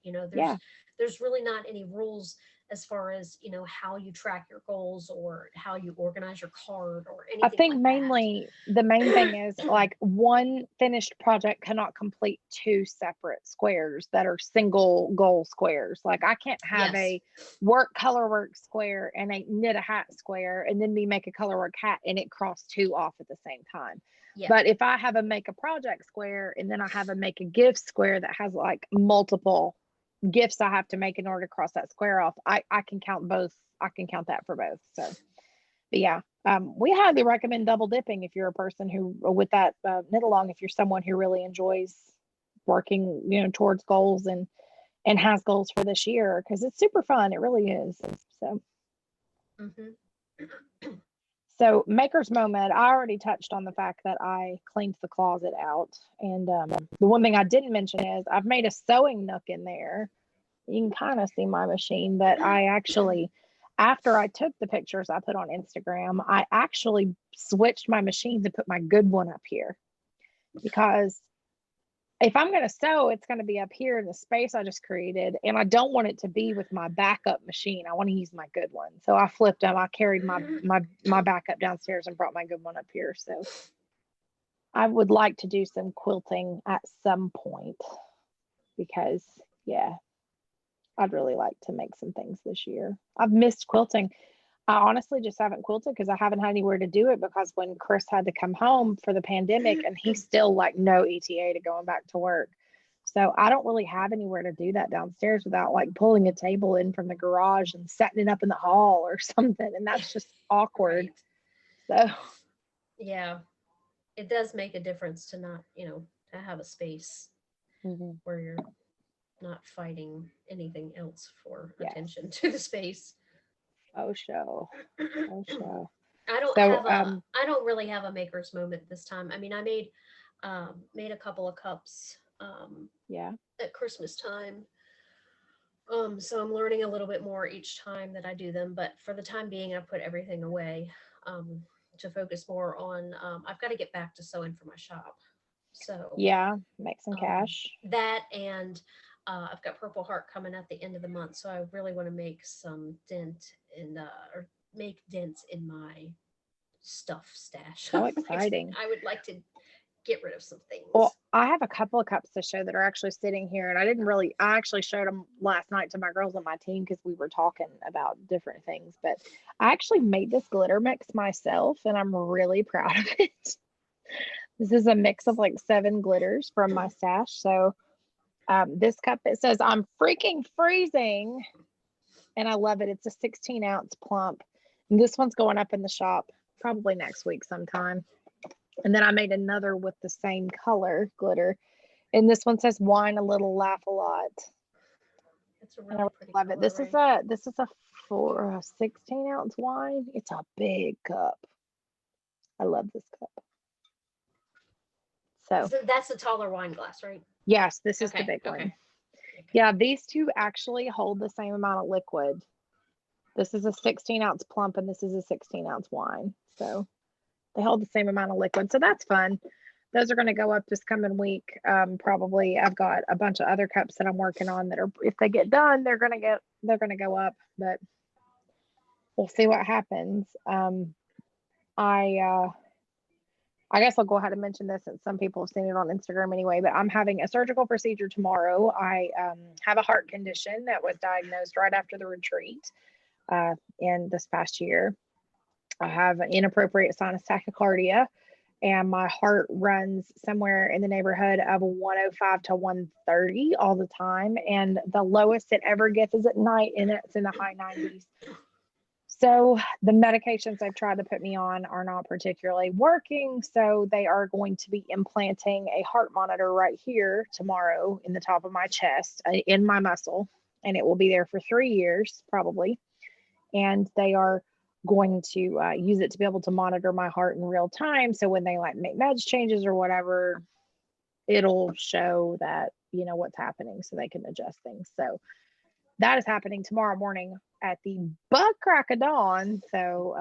There's really not any rules as far as how you track your goals or how you organize your card or anything. I think the main thing is, like, one finished project cannot complete 2 separate squares that are single goal squares. Like, I can't have a color work square and a knit a hat square, and then me make a color work hat and it cross 2 off at the same time. Yeah. But if I have a make a project square and then I have a make a gift square that has like multiple gifts I have to make in order to cross that square off, I can count both. I can count that for both. So, but yeah, we highly recommend double dipping if you're a person who, with that knit along, if you're someone who really enjoys working, towards goals and has goals for this year, because it's super fun. It really is. So. So maker's moment, I already touched on the fact that I cleaned the closet out. And the one thing I didn't mention is I've made a sewing nook in there. You can kind of see my machine, but I actually, after I took the pictures I put on Instagram, I actually switched my machines and put my good one up here, because if I'm going to sew, it's going to be up here in the space I just created. And I don't want it to be with my backup machine. I want to use my good one. So I flipped them. I carried my backup downstairs and brought my good one up here. So I would like to do some quilting at some point, because yeah, I'd really like to make some things this year. I've missed quilting. I honestly just haven't quilted because I haven't had anywhere to do it, because when Chris had to come home for the pandemic, and he's still like no ETA to going back to work. So I don't really have anywhere to do that downstairs without like pulling a table in from the garage and setting it up in the hall or something. And that's just awkward. Right. So yeah, it does make a difference to not, to have a space where you're not fighting anything else for attention to the space. I don't really have a maker's moment this time. I mean, I made a couple of cups at Christmas time. So I'm learning a little bit more each time that I do them, but for the time being I put everything away to focus more on I've got to get back to sewing for my shop. So make some cash. That, and I've got Purple Heart coming at the end of the month, so I really want to make some make dents in my stuff stash. So exciting. I would like to get rid of some things. Well, I have a couple of cups to show that are actually sitting here, and I actually showed them last night to my girls on my team because we were talking about different things, but I actually made this glitter mix myself and I'm really proud of it. This is a mix of like 7 glitters from my stash. So this cup, it says I'm freaking freezing, and I love it. It's a 16-ounce plump, and this one's going up in the shop probably next week sometime. And then I made another with the same color glitter, and this one says wine a little, laugh a lot. It's a really pretty color, it. This right? is a 16-ounce wine. It's a big cup. I love this cup. So that's the taller wine glass, right? Yes, this is the big one. Yeah, these two actually hold the same amount of liquid. This is a 16-ounce plump and this is a 16-ounce wine. So they hold the same amount of liquid. So that's fun. Those are going to go up this coming week. Probably I've got a bunch of other cups that I'm working on that are, if they get done, they're going to go up, but we'll see what happens. I guess I'll go ahead and mention this since some people have seen it on Instagram anyway, but I'm having a surgical procedure tomorrow. I have a heart condition that was diagnosed right after the retreat in this past year. I have an inappropriate sinus tachycardia, and my heart runs somewhere in the neighborhood of 105 to 130 all the time. And the lowest it ever gets is at night, and it's in the high 90s. So the medications they've tried to put me on are not particularly working. So they are going to be implanting a heart monitor right here tomorrow in the top of my chest, in my muscle, and it will be there for 3 years probably. And they are going to use it to be able to monitor my heart in real time. So when they like make meds changes or whatever, it'll show that, what's happening so they can adjust things. So that is happening tomorrow morning at the butt crack of dawn. So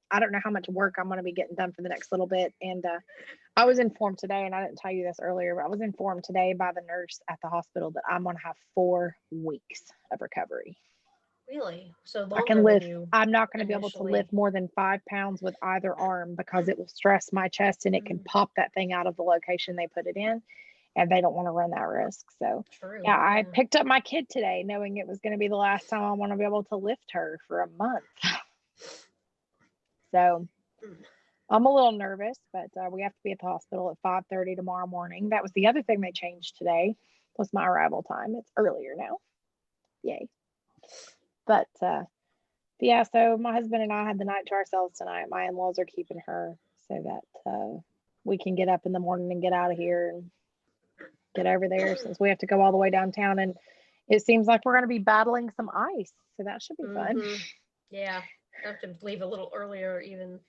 I don't know how much work I'm going to be getting done for the next little bit. And I was informed today, and I didn't tell you this earlier, but I was informed today by the nurse at the hospital that I'm going to have 4 weeks of recovery. Really? So I can lift. I'm not going to be able to lift more than 5 pounds with either arm because it will stress my chest and it can pop that thing out of the location they put it in. And they don't want to run that risk. So yeah, I picked up my kid today knowing it was going to be the last time I want to be able to lift her for a month. So I'm a little nervous, but we have to be at the hospital at 5:30 tomorrow morning. That was the other thing they changed today, was my arrival time. It's earlier now. Yay. But yeah, so my husband and I had the night to ourselves tonight. My in-laws are keeping her so that we can get up in the morning and get out of here and get over there, since we have to go all the way downtown, and it seems like we're going to be battling some ice. So that should be fun. Yeah. I have to leave a little earlier even.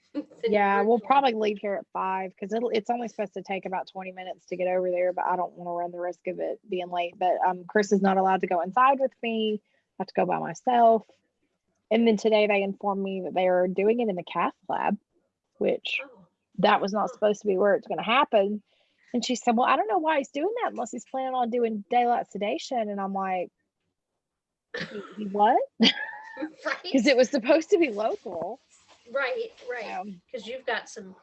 Yeah, we'll probably leave here at 5 because it's only supposed to take about 20 minutes to get over there, but I don't want to run the risk of it being late. But Chris is not allowed to go inside with me. I have to go by myself. And then today they informed me that they are doing it in the cath lab, which that was not supposed to be where it's going to happen. And she said, well, I don't know why he's doing that unless he's planning on doing daylight sedation. And I'm like, he what? Because it was supposed to be local. Right. Because you've got some,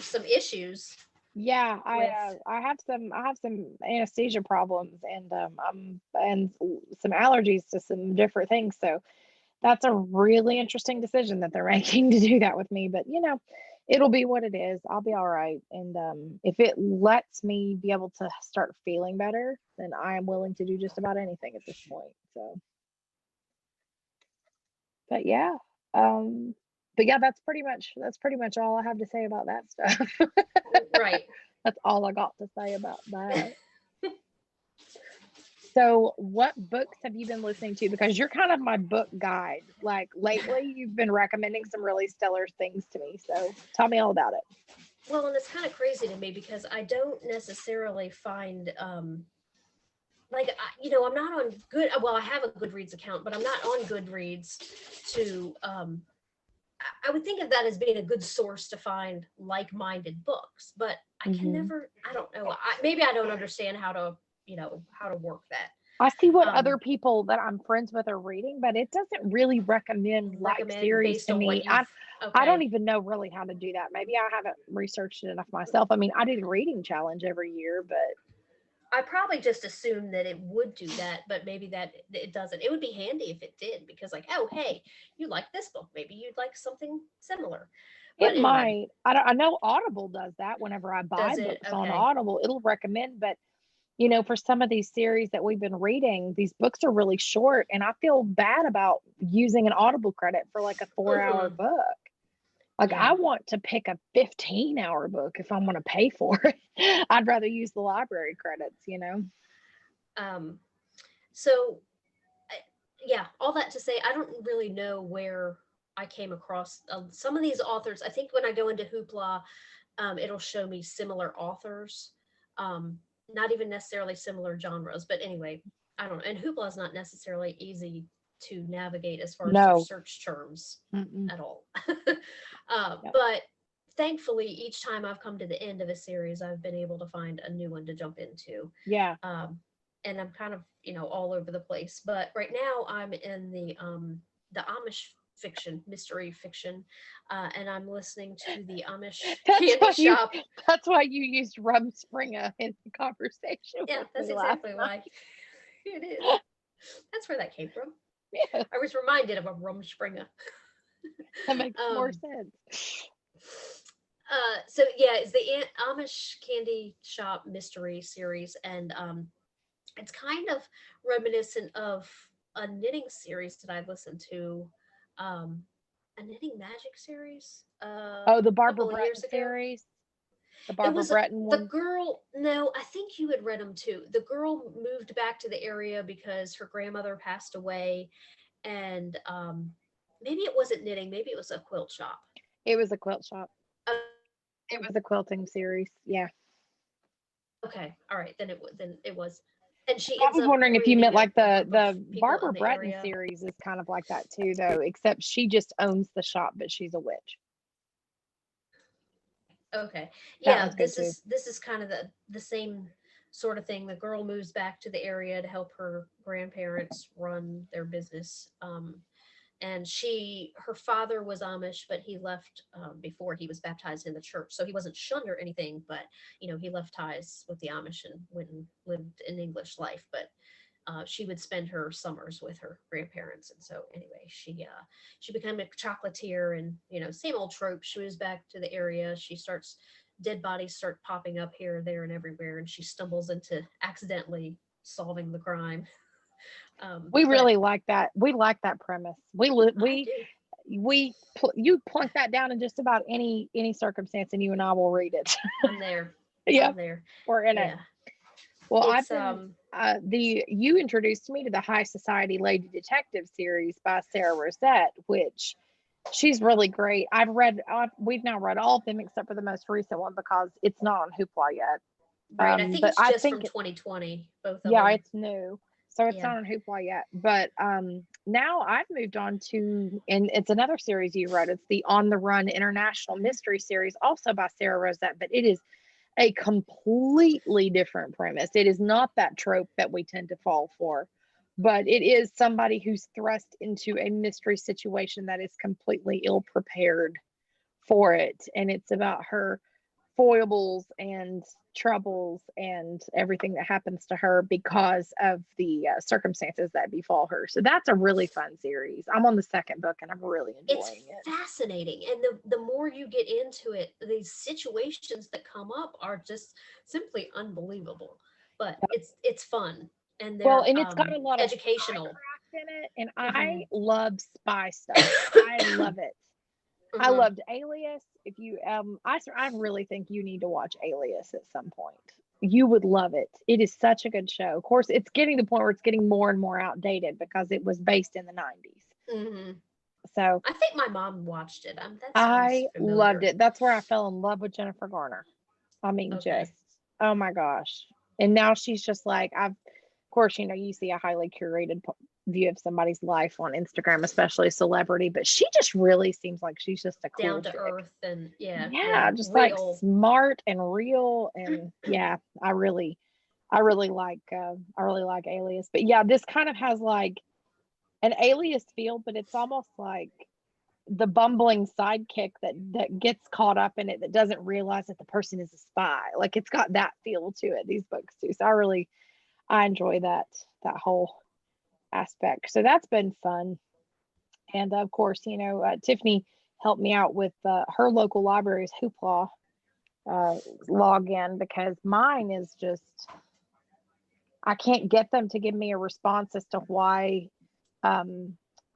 some issues. Yeah, I have some anesthesia problems, and and some allergies to some different things. So that's a really interesting decision that they're making to do that with me. But it'll be what it is. I'll be all right. And if it lets me be able to start feeling better, then I am willing to do just about anything at this point. So, but yeah, that's pretty much all I have to say about that stuff. Right. That's all I got to say about that. So what books have you been listening to? Because you're kind of my book guide. Like lately, you've been recommending some really stellar things to me. So tell me all about it. Well, and it's kind of crazy to me because I don't necessarily find, I'm not on good. Well, I have a Goodreads account, but I'm not on Goodreads to. I would think of that as being a good source to find like-minded books, but I can never. I don't know. Maybe I don't understand how to work that. I see what other people that I'm friends with are reading, but it doesn't really recommend like series to me. I don't even know really how to do that. Maybe I haven't researched it enough myself. I mean, I do the reading challenge every year, but I probably just assumed that it would do that, but maybe that it doesn't. It would be handy if it did, because oh, hey, you like this book. Maybe you'd like something similar. But it might. I know Audible does that. Whenever I buy books on Audible, it'll recommend, but for some of these series that we've been reading, these books are really short, and I feel bad about using an Audible credit for like a 4-hour book. Like I want to pick a 15-hour book if I'm going to pay for it. I'd rather use the library credits, So yeah, all that to say, I don't really know where I came across some of these authors. I think when I go into Hoopla, it'll show me similar authors. Not even necessarily similar genres, but anyway, I don't know. And Hoopla is not necessarily easy to navigate as far as their search terms at all. But thankfully, each time I've come to the end of a series, I've been able to find a new one to jump into. Yeah. And I'm kind of, all over the place. But right now I'm in the Amish fiction, mystery fiction, and I'm listening to the Amish candy shop. That's why you used Rumspringa in the conversation. Yeah, that's exactly why. It is. That's where that came from. Yeah. I was reminded of a Rumspringa. That makes more sense. So yeah, it's the Amish candy shop mystery series, and it's kind of reminiscent of a knitting series that I listened to. A knitting magic series. The Barbara Breton series. The Barbara Breton one. The girl. No, I think you had read them too. The girl moved back to the area because her grandmother passed away, and maybe it wasn't knitting. Maybe it was a quilt shop. It was a quilt shop. It was a quilting series. Yeah. Okay. All right. Then it was. And I was wondering if you meant like the Barbara Breton series is kind of like that too, though, except she just owns the shop, but she's a witch. Okay. Yeah, this is kind of the same sort of thing. The girl moves back to the area to help her grandparents run their business. And her father was Amish, but he left before he was baptized in the church. So he wasn't shunned or anything, but he left ties with the Amish and went and lived an English life. But she would spend her summers with her grandparents. And so anyway, she became a chocolatier, and same old trope. She moves back to the area. Dead bodies start popping up here, there, and everywhere, and she stumbles into accidentally solving the crime. We really like that. We like that premise. You plunk that down in just about any circumstance, and you and I will read it. I'm there. Yeah, I'm there. we're in it. Well, you introduced me to the High Society Lady Detective series by Sarah Rosette, which she's really great. We've now read all of them except for the most recent one because it's not on Hoopla yet. Right, I think it's just from 2020, both of them. Yeah, it's new. So it's not on Hoopla yet. But now I've moved on to, and it's another series you wrote. It's the On the Run International Mystery Series, also by Sarah Rosette, but it is a completely different premise. It is not that trope that we tend to fall for, but it is somebody who's thrust into a mystery situation that is completely ill prepared for it. And it's about her foibles and troubles and everything that happens to her because of the circumstances that befall her. So that's a really fun series. I'm on the second book and I'm really enjoying it. It's fascinating. And the more you get into it, these situations that come up are just simply unbelievable. But it's fun. And they're and it's got a lot educational of in it. And I love spy stuff. I love it. I loved Alias. If you I really think you need to watch Alias at some point. You would love it. It is such a good show. Of course, it's getting to the point where it's getting more and more outdated because it was based in the 90s. So I think my mom watched it. I loved it. That's where I fell in love with Jennifer Garner. I mean, just oh my gosh. And now she's just like, of course, you see a highly curated view of somebody's life on Instagram, especially a celebrity, but she just really seems like she's just a cool down to earth and just real. like smart and real. And I really like Alias. But yeah, this kind of has like an Alias feel, but it's almost like the bumbling sidekick that gets caught up in it that doesn't realize that the person is a spy. Like it's got that feel to it, these books too. So I enjoy that whole aspect. So that's been fun. And of course, Tiffany helped me out with her local library's Hoopla login because mine is just, I can't get them to give me a response as to why.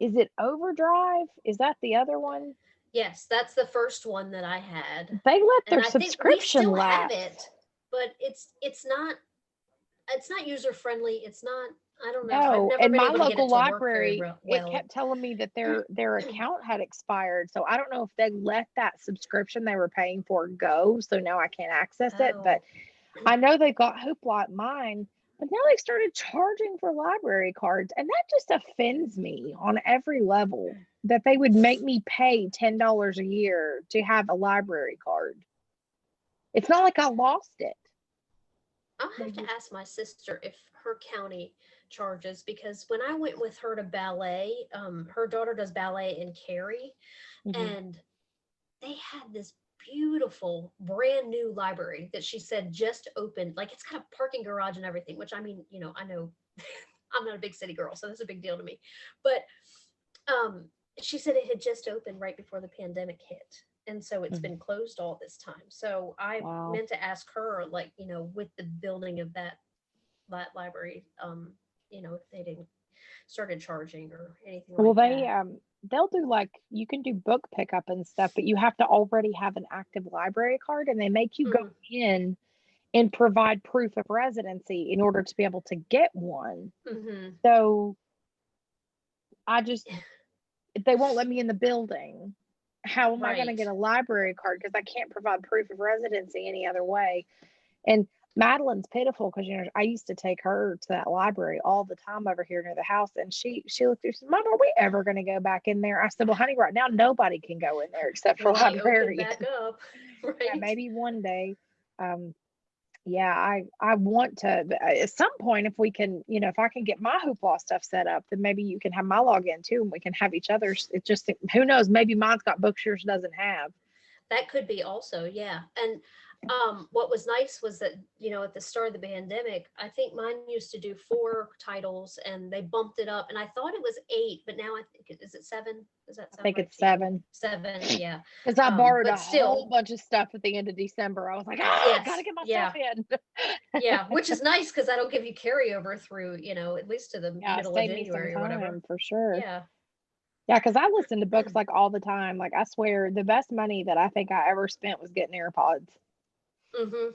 Is it Overdrive? Is that the other one? Yes, that's the first one that I had. They let their subscription lapse. Have it, but it's not user friendly. It's not. I don't know. No, I've never and been my able to get local it to work library, very well. it kept telling me that their account had expired. So I don't know if they let that subscription they were paying for go. So now I can't access it. But I know they got Hoopla at mine, but now they started charging for library cards. And that just offends me on every level that they would make me pay $10 a year to have a library card. It's not like I lost it. I'll have to ask my sister if her county charges, because when I went with her to ballet, her daughter does ballet in Cary, and they had this beautiful brand new library that she said just opened. Like it's got a parking garage and everything, which I mean, I know I'm not a big city girl, so that's a big deal to me. But she said it had just opened right before the pandemic hit. And so it's been closed all this time. So I meant to ask her, like, with the building of that library, if they didn't started charging or anything like that. Well, they'll do like, you can do book pickup and stuff, but you have to already have an active library card, and they make you go in and provide proof of residency in order to be able to get one. So they won't let me in the building. How am I going to get a library card? Because I can't provide proof of residency any other way. And Madeline's pitiful because I used to take her to that library all the time over here near the house, and she looked at me, Mom, are we ever going to go back in there? I said, well, honey, right now nobody can go in there except for librarians. Back up, right? Yeah, maybe one day. I want to at some point, if we can, if I can get my Hoopla stuff set up, then maybe you can have my login too, and we can have each other's. It's just, who knows, maybe mine's got books yours doesn't have. That could be also, yeah. And What was nice was that, at the start of the pandemic, I think mine used to do 4 titles and they bumped it up, and I thought it was 8, but now I think is it 7? Does that I sound think right it's to you? 7. 7, yeah. Because I borrowed a But whole still, bunch of stuff at the end of December. I was like, gotta yes, get my stuff yeah, in. yeah, which is nice because that'll give you carryover through, at least to the Yeah, middle of save me some January or whatever. time for sure. Yeah. Yeah, because I listen to books like all the time. Like I swear, the best money that I think I ever spent was getting AirPods. Mm-hmm.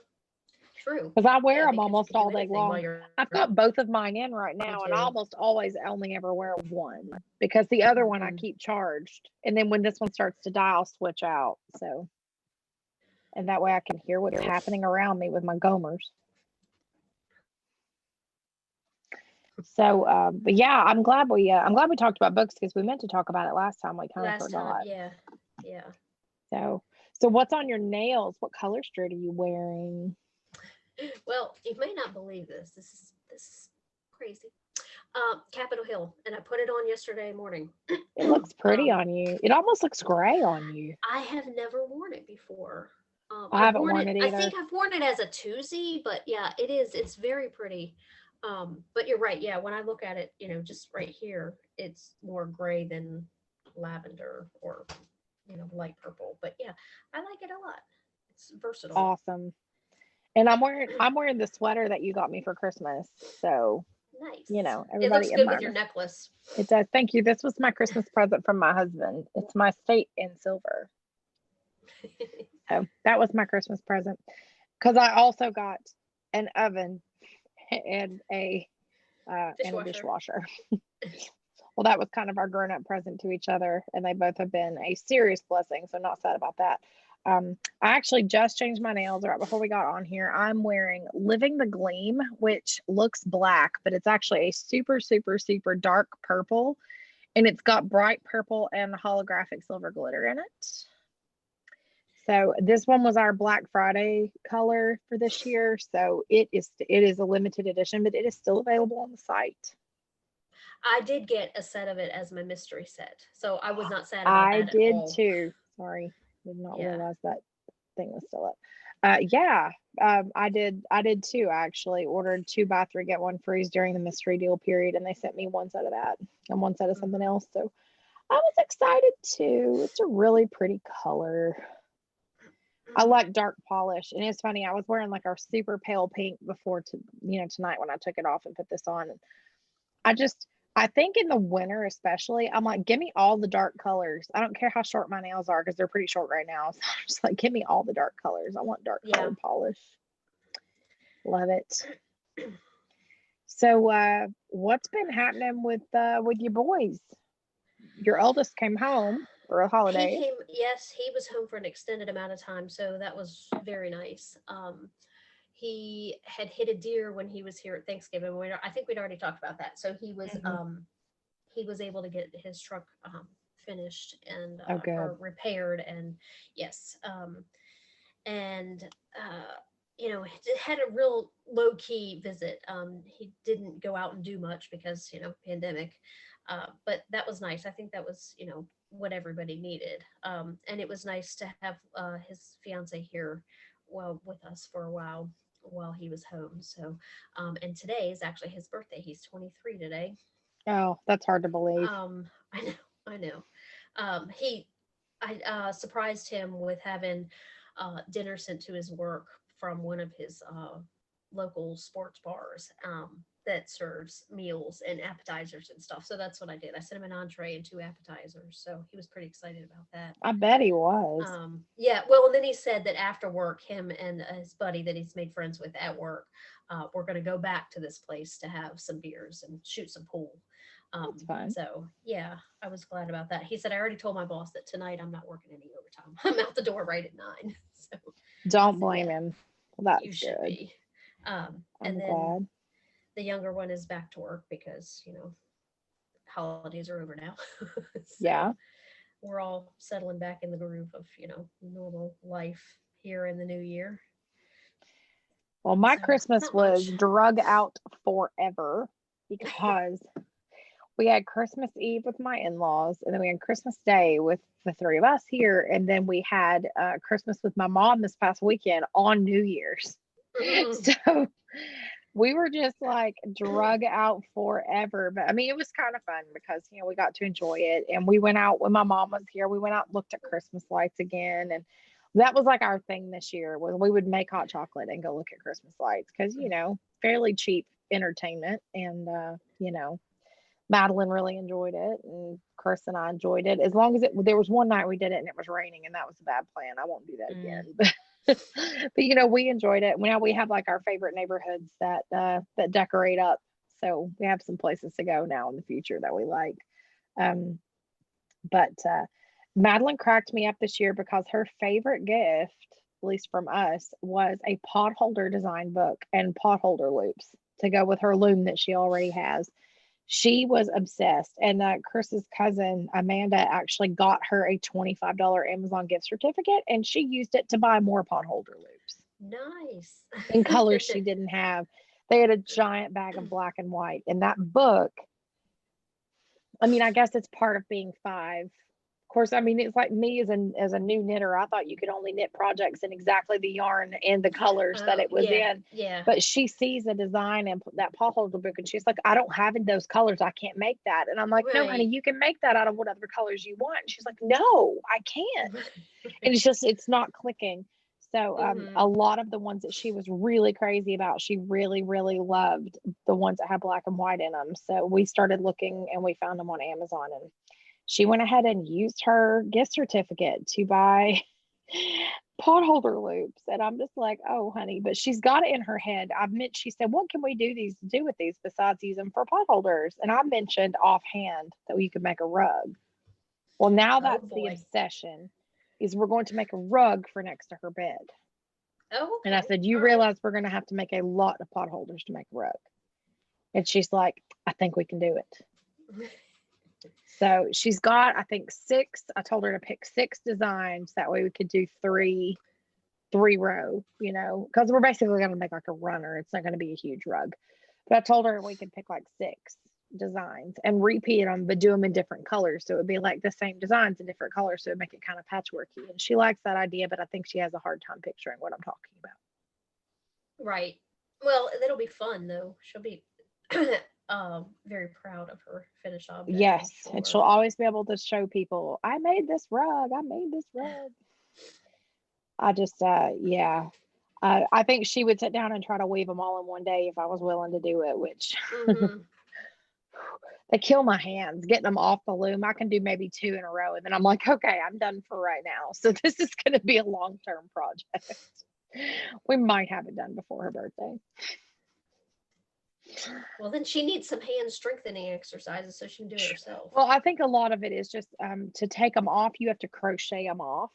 True. Because I wear Yeah, them because you almost can do all day anything while long. you're I've got both of mine in right me now, and I too. almost always only ever wear one because the other one I Mm-hmm. keep charged. And then when this one starts to die, I'll switch out. So, and that way I can hear what's happening around me with my Gomers. So, but yeah, I'm glad we talked about books because we meant to talk about it last time. We kind of Last time, forgot. yeah. Yeah. So, so what's on your nails? What color strip are you wearing? Well, you may not believe this. This is crazy. Capitol Hill, and I put it on yesterday morning. It looks pretty um, on you. It almost looks gray on you. I have never worn it before. I I've haven't worn worn it. it I think either. I've worn it as a twosie, but yeah, it is. It's very pretty. But you're right. Yeah, when I look at it, just right here, it's more gray than lavender or light purple. But yeah, I like it a lot. It's versatile. Awesome. And I'm wearing the sweater that you got me for Christmas. So, Nice. It looks everybody good with your admires. necklace. It does. Thank you. This was my Christmas present from my husband. It's my state in silver. So that was my Christmas present. Because I also got an oven and a Dishwasher. dishwasher. Well, that was kind of our grown-up present to each other, and they both have been a serious blessing. So not sad about that. I actually just changed my nails right before we got on here. I'm wearing Living the Gleam, which looks black, but it's actually a super, super, super dark purple, and it's got bright purple and holographic silver glitter in it. So this one was our Black Friday color for this year. So it is a limited edition, but it is still available on the site. I did get a set of it as my mystery set, so I was not sad about I that at did all. too. Sorry, did not Yeah. realize that thing was still up. Yeah, I did too. I actually ordered 2 buy 3 get 1 freeze during the mystery deal period, and they sent me one set of that and one set of something Mhm. else. So I was excited too. It's a really pretty color. I like dark polish, and it's funny. I was wearing like our super pale pink before tonight when I took it off and put this on. I just I think in the winter especially, I'm like, give me all the dark colors. I don't care how short my nails are because they're pretty short right now. So I'm just like, give me all the dark colors. I want dark Yeah. colored polish. Love it. So what's been happening with your boys? Your eldest came home for a He holiday. came, yes, he was home for an extended amount of time, so that was very nice. He had hit a deer when he was here at Thanksgiving. I think we'd already talked about that. So Mhm. he was able to get his truck finished and Oh, good. or repaired, and yes, and it had a real low key visit. He didn't go out and do much because pandemic, but that was nice. I think that was what everybody needed, and it was nice to have his fiance here, well, with us for a while he was home. So, and today is actually his birthday. He's 23 today. Oh, that's hard to believe. I know, I know. I surprised him with having dinner sent to his work from one of his local sports bars that serves meals and appetizers and stuff. So that's what I did. I sent him an entree and 2 appetizers. So he was pretty excited about that. I bet he was. Yeah, well, and then he said that after work, him and his buddy that he's made friends with at work, we're going to go back to this place to have some beers and shoot some pool. That's fun. So yeah, I was glad about that. He said, I already told my boss that tonight I'm not working any overtime. I'm out the door right at 9. So Don't blame yeah, him. Well, you that's should good. be. And I'm then glad. the younger one is back to work because, holidays are over now. Yeah. So we're all settling back in the groove of, normal life here in the new year. Well, my So Christmas not was much. drug out forever because we had Christmas Eve with my in-laws, and then we had Christmas Day with the three of us here, and then we had Christmas with my mom this past weekend on New Year's. So we were just like drug out forever. But I mean, it was kind of fun because, you know, we got to enjoy it. And we went out when my mom was here. We went out and looked at Christmas lights again. And that was like our thing this year was we would make hot chocolate and go look at Christmas lights because, you know, fairly cheap entertainment. And, you know, Madeline really enjoyed it, and Chris and I enjoyed it. As long as there was one night we did it and it was raining, and that was a bad plan. I won't do that again. But you know, we enjoyed it. Now we have like our favorite neighborhoods that decorate up, so we have some places to go now in the future that we like. Um, but Madeline cracked me up this year because her favorite gift, at least from us, was a pot holder design book and pot holder loops to go with her loom that she already has. She was obsessed, and Chris's cousin Amanda actually got her a $25 Amazon gift certificate, and she used it to buy more pot holder loops. Nice. In colors she didn't have. They had a giant bag of black and white, and that book, I mean, I guess it's part of being 5. Of course, I mean, it's like me as a new knitter. I thought you could only knit projects in exactly the yarn and the colors that it was in. Yeah. But she sees a design in that pot holder book, and she's like, I don't have in those colors. I can't make that. And I'm like, no, honey, you can make that out of whatever colors you want. And she's like, no, I can't. And it's not clicking. So a lot of the ones that she was really crazy about, she really, really loved the ones that had black and white in them. So we started looking, and we found them on Amazon, and she went ahead and used her gift certificate to buy pot holder loops. And I'm just like, oh, honey, but she's got it in her head. She said, what can we do with these besides use them for pot holders? And I mentioned offhand that you could make a rug. Well, now that's the obsession, is we're going to make a rug for next to her bed. Oh, okay. And I said, you realize we're going to have to make a lot of pot holders to make a rug. And she's like, I think we can do it. So she's got, I think, 6. I told her to pick 6 designs. That way we could do 3 row, you know, because we're basically going to make like a runner. It's not going to be a huge rug. But I told her we could pick like 6 designs and repeat them, but do them in different colors. So it would be like the same designs in different colors. So it would make it kind of patchworky. And she likes that idea, but I think she has a hard time picturing what I'm talking about. Right. Well, that'll be fun, though. She'll be very proud of her finished object. Yes, sure. And she'll always be able to show people, I made this rug. I just, yeah. I think she would sit down and try to weave them all in one day if I was willing to do it, which they kill my hands getting them off the loom. I can do maybe 2 in a row, and then I'm like, okay, I'm done for right now. So this is going to be a long-term project. We might have it done before her birthday. Well, then she needs some hand strengthening exercises so she can do it herself. Well, I think a lot of it is just to take them off, you have to crochet them off.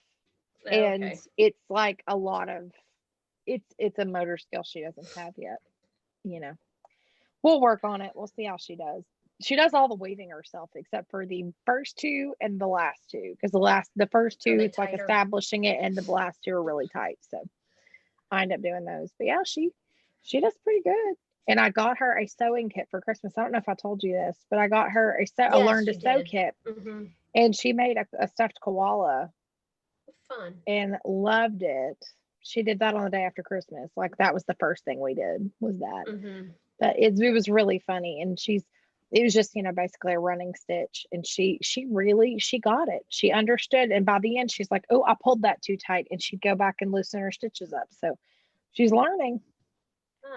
And it's like a lot of, it's a motor skill she doesn't have yet, you know. We'll work on it. We'll see how she does. She does all the weaving herself except for the first 2 and the last 2, because the first 2 it's like establishing it, and the last 2 are really tight. So I end up doing those. But yeah, she does pretty good. And I got her a sewing kit for Christmas. I don't know if I told you this, but I got her a learn to sew kit. And she made a stuffed koala. Fun. And loved it. She did that on the day after Christmas. Like that was the first thing we did, was that. But it was really funny. And it was just, you know, basically a running stitch. And she got it. She understood. And by the end, she's like, oh, I pulled that too tight. And she'd go back and loosen her stitches up. So she's learning.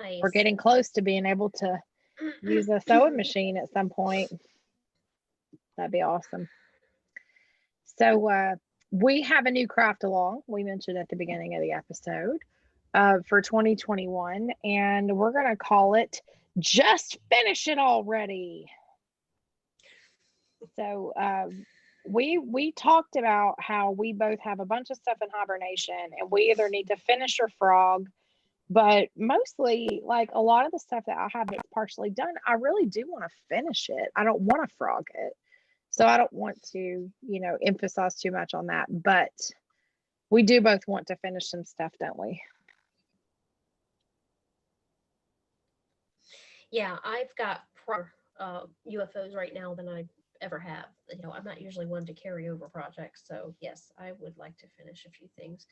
Nice. We're getting close to being able to use a sewing machine at some point. That'd be awesome. So we have a new craft along. We mentioned at the beginning of the episode for 2021, and we're going to call it Just Finish It Already. So we talked about how we both have a bunch of stuff in hibernation, and we either need to finish or frog. But mostly, like a lot of the stuff that I have that's partially done, I really do want to finish it. I don't want to frog it. So I don't want to, you know, emphasize too much on that. But we do both want to finish some stuff, don't we? Yeah, I've got UFOs right now than I ever have. I'm not usually one to carry over projects. So yes, I would like to finish a few things.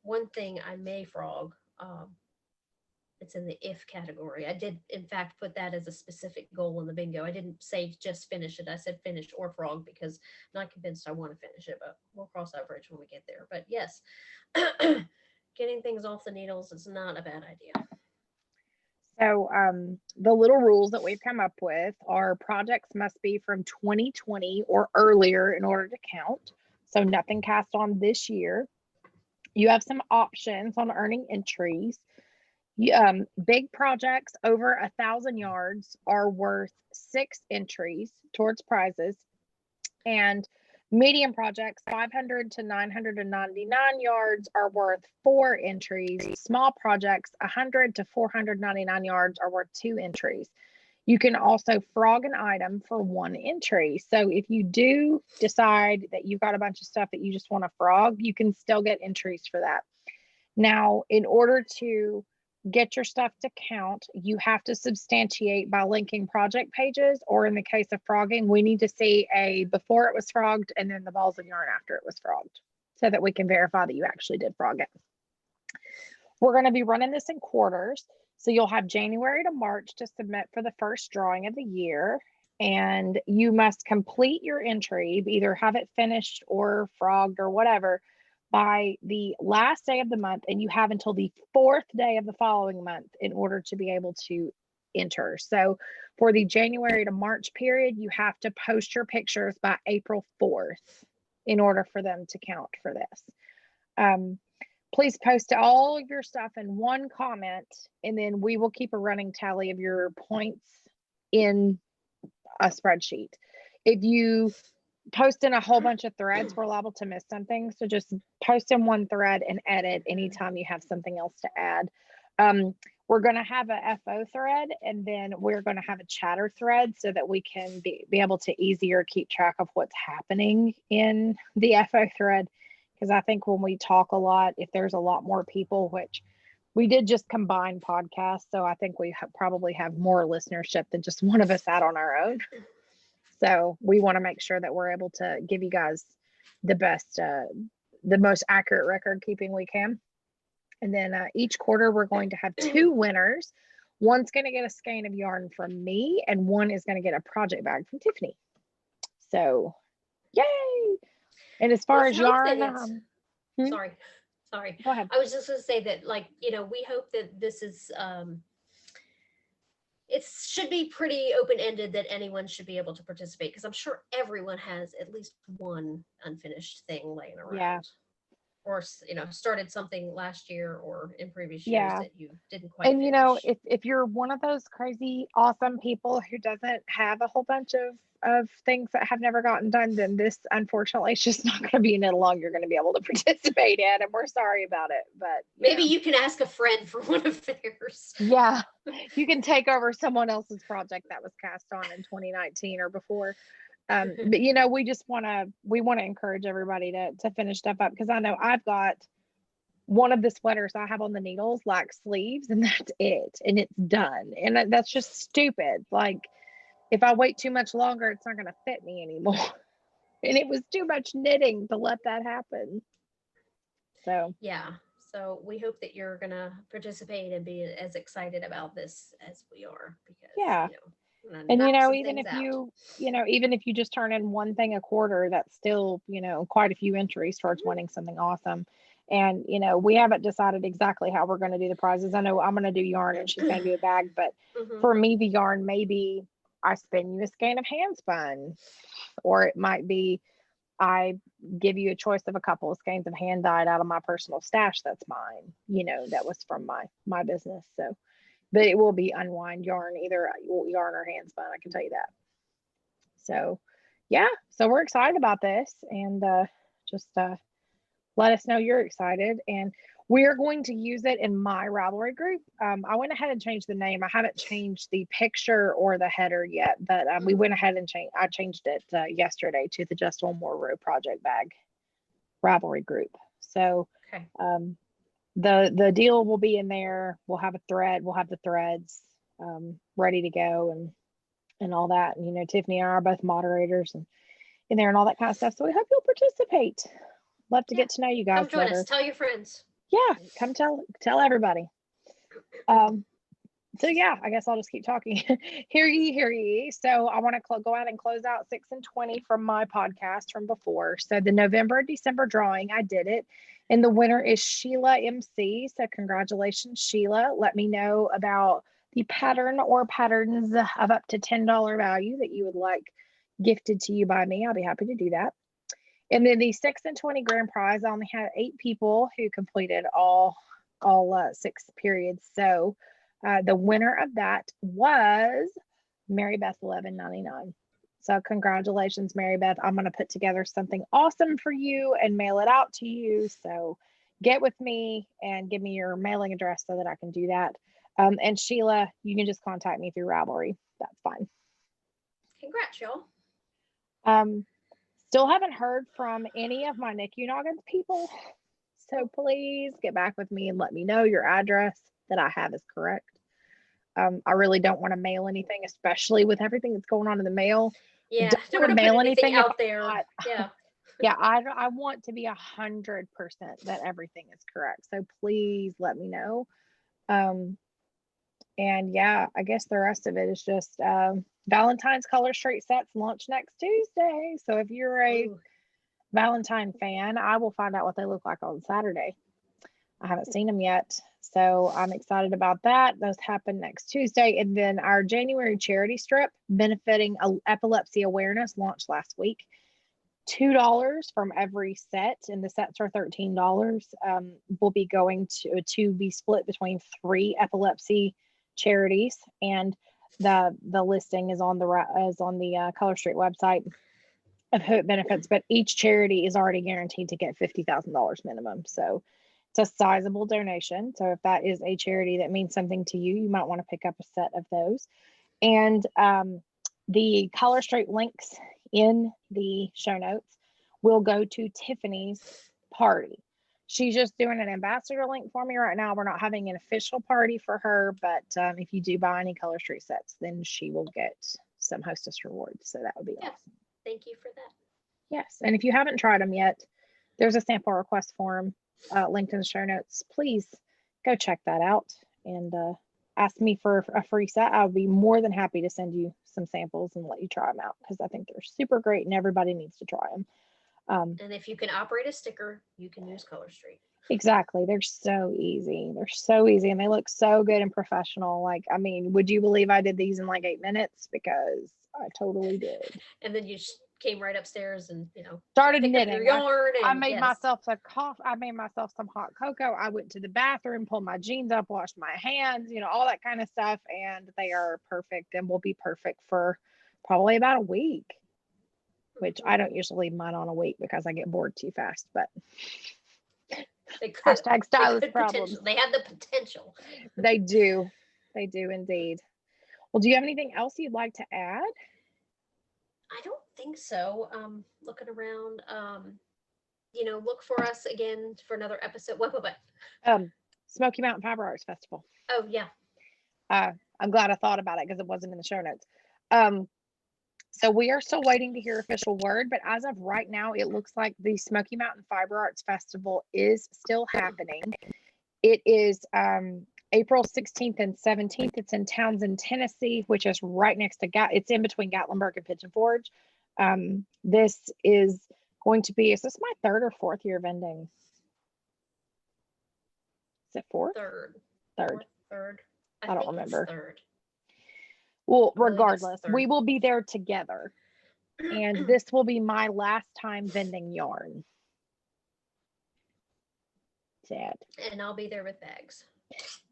One thing I may frog, it's in the if category. I did, in fact, put that as a specific goal in the bingo. I didn't say just finish it. I said finish or frog because I'm not convinced I want to finish it, but we'll cross that bridge when we get there. But yes, getting things off the needles is not a bad idea. So the little rules that we've come up with are projects must be from 2020 or earlier in order to count. So nothing cast on this year. You have some options on earning entries. Big projects over 1,000 yards are worth 6 entries towards prizes, and medium projects 500 to 999 yards are worth 4 entries. Small projects 100 to 499 yards are worth 2 entries. You can also frog an item for 1 entry. So if you do decide that you've got a bunch of stuff that you just want to frog, you can still get entries for that. Now, in order to get your stuff to count, you have to substantiate by linking project pages, or in the case of frogging, we need to see a before it was frogged and then the balls of yarn after it was frogged so that we can verify that you actually did frog it. We're going to be running this in quarters. So you'll have January to March to submit for the first drawing of the year, and you must complete your entry, either have it finished or frogged or whatever, by the last day of the month, and you have until the 4th day of the following month in order to be able to enter. So for the January to March period, you have to post your pictures by April 4th in order for them to count for this. Please post all of your stuff in one comment, and then we will keep a running tally of your points in a spreadsheet. If you post in a whole bunch of threads, we're liable to miss something. So just post in one thread and edit anytime you have something else to add. We're going to have a FO thread, and then we're going to have a chatter thread so that we can be able to easier keep track of what's happening in the FO thread. Because I think when we talk a lot, if there's a lot more people, which we did just combine podcasts, so I think we probably have more listenership than just one of us out on our own. So we want to make sure that we're able to give you guys the best, the most accurate record keeping we can. And then each quarter, we're going to have 2 winners. One's going to get a skein of yarn from me, and one is going to get a project bag from Tiffany. So, yay! And as far as yarn, sorry. Go ahead. I was just going to say that, we hope that this is, it should be pretty open-ended, that anyone should be able to participate, because I'm sure everyone has at least one unfinished thing laying around. Yeah. Or, started something last year or in previous years that you didn't quite And, finish. if you're one of those crazy, awesome people who doesn't have a whole bunch of things that have never gotten done, then this, unfortunately, is just not going to be an long you're going to be able to participate in, and we're sorry about it. But maybe you can ask a friend for one of theirs. Yeah, you can take over someone else's project that was cast on in 2019 or before. But we just want to encourage everybody to finish stuff up, because I know I've got one of the sweaters I have on the needles like sleeves, and that's it, and it's done, and that's just stupid. Like, if I wait too much longer, it's not going to fit me anymore, and it was too much knitting to let that happen. So yeah, so we hope that you're going to participate and be as excited about this as we are, because and even if you just turn in one thing a quarter, that's still quite a few entries towards winning something awesome. And we haven't decided exactly how we're going to do the prizes. I know I'm going to do yarn and she's going to do a bag, but for me, the yarn, maybe I spin you a skein of hand spun, or it might be I give you a choice of a couple of skeins of hand dyed out of my personal stash that's mine, that was from my business. So, but it will be unwind yarn, either yarn or hand spun, I can tell you that. So yeah, so we're excited about this, and just let us know you're excited. And we're going to use it in my Ravelry group. I went ahead and changed the name. I haven't changed the picture or the header yet, but we went ahead and I changed it yesterday to the Just One More Row Project Bag Ravelry group. So the deal will be in there. We'll have a thread. We'll have the threads ready to go, and and all that. And, you know, Tiffany and I are both moderators and in there and all that kind of stuff. So we hope you'll participate. Love to get to know you guys come join better. us. Tell your friends. Yeah, come tell everybody. So yeah, I guess I'll just keep talking. Hear ye. So I want to go out and close out 6 and 20 from my podcast from before. So the November and December drawing, I did it. And the winner is Sheila MC. So congratulations, Sheila. Let me know about the pattern or patterns of up to $10 value that you would like gifted to you by me. I'll be happy to do that. And then the 6 and 20 grand prize, I only had 8 people who completed all 6 periods. So the winner of that was Mary Beth 1199. So congratulations, Mary Beth. I'm going to put together something awesome for you and mail it out to you. So get with me and give me your mailing address so that I can do that. And Sheila, you can just contact me through Ravelry. That's fine. Congrats, y'all. Still haven't heard from any of my NICU Noggins people. So please get back with me and let me know your address that I have is correct. I really don't want to mail anything, especially with everything that's going on in the mail. Yeah, don't want to mail anything out there. Yeah, I want to be 100% that everything is correct. So please let me know. And yeah, I guess the rest of it is just Valentine's color straight sets launch next Tuesday. So if you're a Valentine fan, I will find out what they look like on Saturday. I haven't seen them yet, so I'm excited about that. Those happen next Tuesday. And then our January charity strip benefiting epilepsy awareness launched last week. $2 from every set, and the sets are $13. Will be going to be split between 3 epilepsy charities, and the listing is on the Color Street website of who it benefits. But each charity is already guaranteed to get $50,000 minimum. So it's a sizable donation. So if that is a charity that means something to you, you might want to pick up a set of those. And the Color Street links in the show notes will go to Tiffany's party. She's just doing an ambassador link for me right now. We're not having an official party for her, but if you do buy any Color Street sets, then she will get some hostess rewards. So that would be awesome. Thank you for that. Yes. And if you haven't tried them yet, there's a sample request form linked in the show notes. Please go check that out and ask me for a free set. I'll be more than happy to send you some samples and let you try them out, because I think they're super great and everybody needs to try them. And if you can operate a sticker, you can use Color Street. Exactly. They're so easy. They're so easy and they look so good and professional. Like, I mean, would you believe I did these in like 8 minutes? Because I totally did. And then you came right upstairs and, started knitting. Your yarn I made myself some coffee. I made myself some hot cocoa. I went to the bathroom, pulled my jeans up, washed my hands, all that kind of stuff. And they are perfect and will be perfect for probably about a week, which I don't usually leave mine on a week because I get bored too fast, but hashtag stylist problems. They have the potential. They do indeed. Well, do you have anything else you'd like to add? I don't think so. Looking around, look for us again for another episode. What? Smoky Mountain Fiber Arts Festival. Oh yeah. I'm glad I thought about it because it wasn't in the show notes. So we are still waiting to hear official word, but as of right now, it looks like the Smoky Mountain Fiber Arts Festival is still happening. It is April 16th and 17th. It's in Townsend, Tennessee, which is right next to it's in between Gatlinburg and Pigeon Forge. This is going to be, is this my 3rd or 4th year vending? Is it 4th? Third. I don't remember. 3rd. Well, regardless, we will be there together. And this will be my last time vending yarn. Sad. And I'll be there with bags.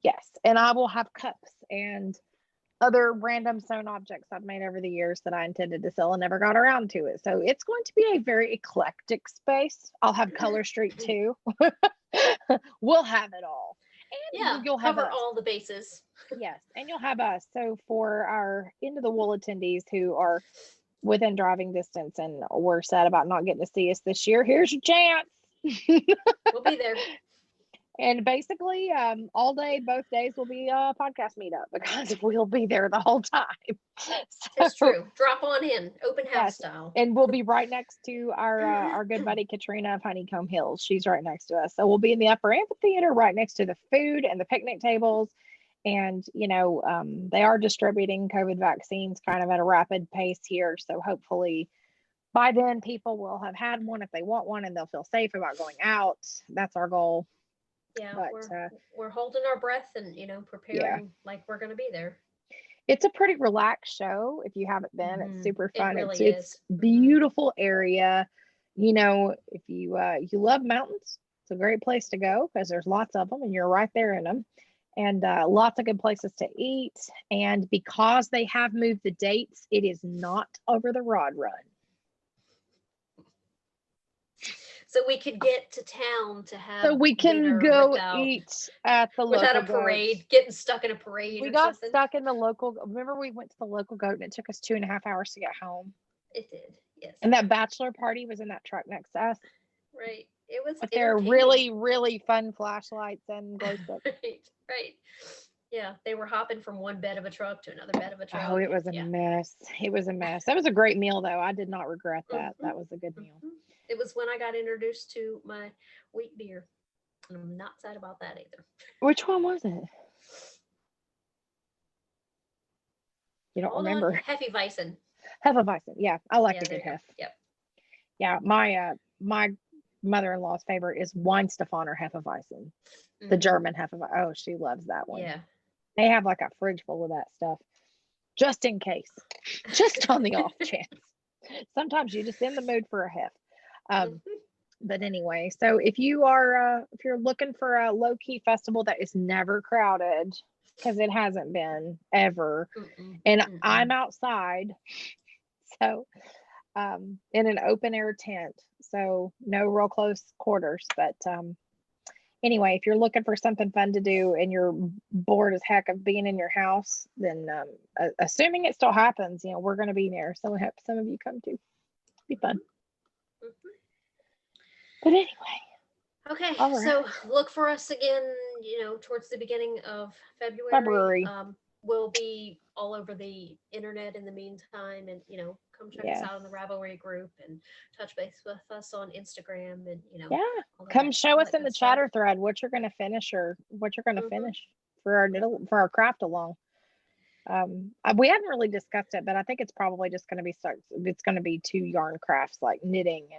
Yes. And I will have cups and other random sewn objects I've made over the years that I intended to sell and never got around to it. So it's going to be a very eclectic space. I'll have Color Street too. We'll have it all. And you'll cover all the bases. Yes, and you'll have us. So for our Into the Wool attendees who are within driving distance and we're sad about not getting to see us this year, here's your chance. We'll be there. And basically, all day, both days will be a podcast meetup because we'll be there the whole time. It's So, true. Drop on in, open house yes, style. and we'll be right next to our good buddy Katrina of Honeycomb Hills. She's right next to us. So we'll be in the upper amphitheater, right next to the food and the picnic tables. And they are distributing COVID vaccines kind of at a rapid pace here. So hopefully by then people will have had one if they want one, and they'll feel safe about going out. That's our goal. Yeah, But we're holding our breath and preparing like we're going to be there. it's a pretty relaxed show. If you haven't been, it's super fun. It really it's beautiful area. If you love mountains, it's a great place to go because there's lots of them and you're right there in them. And lots of good places to eat. And because they have moved the dates, it is not over the Rod Run. So we could get to town to have So we can go eat at the local without a parade, getting stuck in a parade. We or got something. stuck in the local. Remember, we went to the local goat and it took us 2.5 hours to get home. It did, yes. And that bachelor party was in that truck next to us. Right. It was. With their really, really fun flashlights and glow sticks. Right. Yeah, they were hopping from one bed of a truck to another bed of a truck. Oh, it was a mess. It was a mess. That was a great meal, though. I did not regret that. That was a good meal. It was when I got introduced to my wheat beer. And I'm not sad about that either. Which one was it? You don't remember? Hefeweizen. Hefeweizen. Yeah, I like a good hef. Yep. Yeah, my mother-in-law's favorite is Weinstefaner Hefeweizen, the German Hefeweizen. Oh, she loves that one. Yeah. They have like a fridge full of that stuff, just in case, just on the off chance. Sometimes you're just in the mood for a hef. But anyway, so if you're looking for a low-key festival that is never crowded, because it hasn't been ever, and I'm outside, so in an open air tent, so no real close quarters. But anyway, if you're looking for something fun to do and you're bored as heck of being in your house, then assuming it still happens, we're going to be there. So I hope some of you come too. Be fun. But anyway. Okay, so look for us again, towards the beginning of February. We'll be all over the internet in the meantime, and come check us out in the Ravelry group and touch base with us on Instagram, and come show us in the chatter thread what you're going to finish for our craft along. We haven't really discussed it, but I think it's probably just going to be 2 yarn crafts like knitting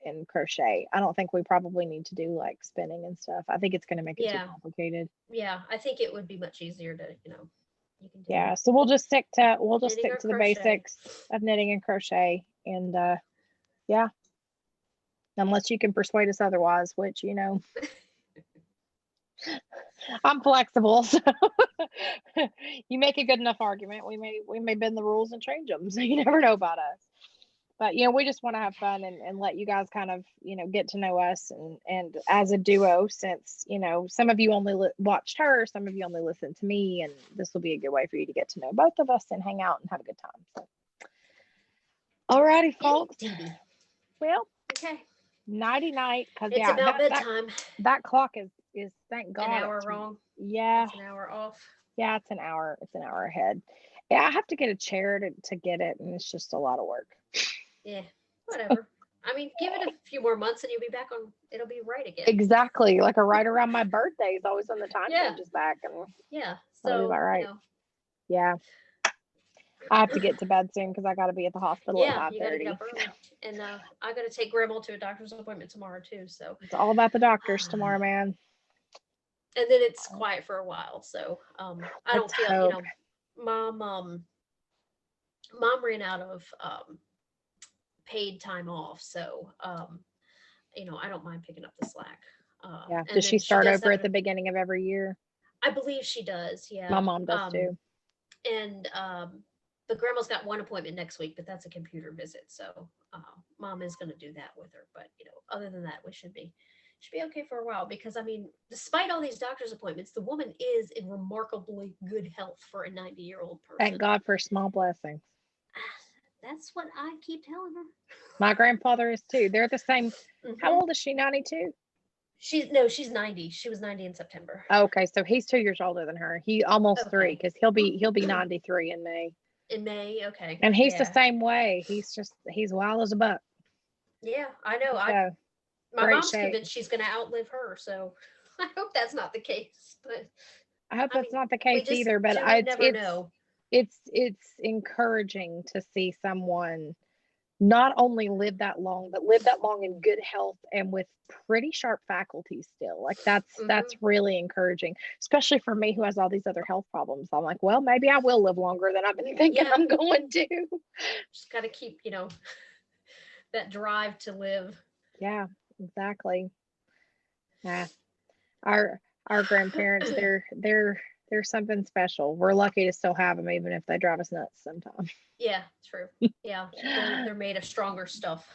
and crochet. I don't think we probably need to do like spinning and stuff. I think it's going to make it too complicated. Yeah, I think it would be much easier to you can do so we'll just stick to the basics of knitting and crochet, and unless you can persuade us otherwise, which I'm flexible, so you make a good enough argument, we may bend the rules and change them, so you never know about us. But we just want to have fun and let you guys kind of get to know us and as a duo, since some of you only watched her, some of you only listened to me, and this will be a good way for you to get to know both of us and hang out and have a good time. So alrighty, folks. Well, okay, nighty night, because it's about bedtime. That clock is thank God an hour wrong. Yeah, it's an hour off. Yeah, it's an hour ahead. Yeah, I have to get a chair to get it, and it's just a lot of work. Yeah, whatever. I mean, give it a few more months and you'll be back on. It'll be right again. Exactly, like right around my birthday is always when the time changes back, and so about right. Yeah, I have to get to bed soon because I got to be at the hospital at 5:30. You got to get up early, and I got to take Grandma to a doctor's appointment tomorrow too. So it's all about the doctors tomorrow, man. And then it's quiet for a while, so I don't feel Mom ran out of paid time off, so I don't mind picking up the slack. Does she start over at the beginning of every year? I believe she does. Yeah, my mom does too. And the Grandma's got one appointment next week, but that's a computer visit, so Mom is going to do that with her. But other than that, we should be okay for a while, because I mean, despite all these doctor's appointments, the woman is in remarkably good health for a 90-year-old person. Thank God for small blessings. That's what I keep telling her. My grandfather is too. They're the same. How old is she? 92? She's 90. She was 90 in September. Okay, so he's 2 years older than her. He almost 3 Okay. because he'll be 93 in May. In May, okay. And he's the Yeah. same way. He's wild as a buck. Yeah, I know. So My great mom's shape. convinced she's going to outlive her, so I hope that's not the case. But I hope that's not the we case just either. But would never know. it's encouraging to see someone not only live that long, but live that long in good health and with pretty sharp faculties still. Like that's really encouraging, especially for me who has all these other health problems. I'm like, well, maybe I will live longer than I've been thinking I'm going to. Just got to keep, that drive to live. Yeah, exactly. Yeah. Our grandparents, they're something special. We're lucky to still have them, even if they drive us nuts sometimes. Yeah, true. Yeah, they're made of stronger stuff.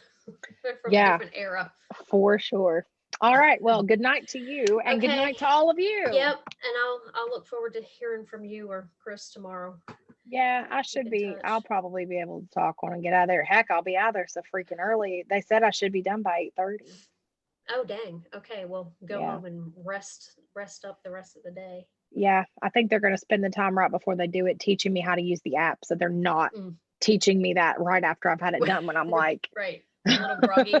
They're from a different era. For sure. All right. Well, good night to you, and good night to all of you. Yep. And I'll look forward to hearing from you or Chris tomorrow. Yeah, I should be. I'll probably be able to talk when I get out of there. Heck, I'll be out of there so freaking early. They said I should be done by 8:30. Oh dang. Okay. Well, go home and rest up the rest of the day. Yeah, I think they're going to spend the time right before they do it teaching me how to use the app, so they're not teaching me that right after I've had it done when I'm like right, a little groggy.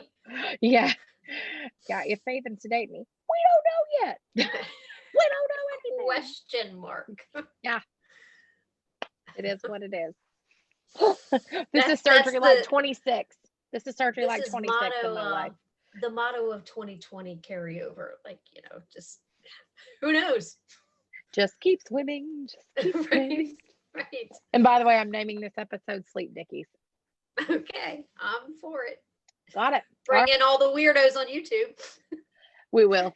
Yeah, if they even sedate me, we don't know yet. We don't know anything. Question mark. Yeah, it is what it is. This is surgery like 26. This is surgery like 26 in my life. The motto of 2020 carryover, just who knows? Just keep swimming. Just keep swimming. Right. And by the way, I'm naming this episode Sleep Dickeys. Okay, I'm for it. Got it. Bring in all the weirdos on YouTube. We will.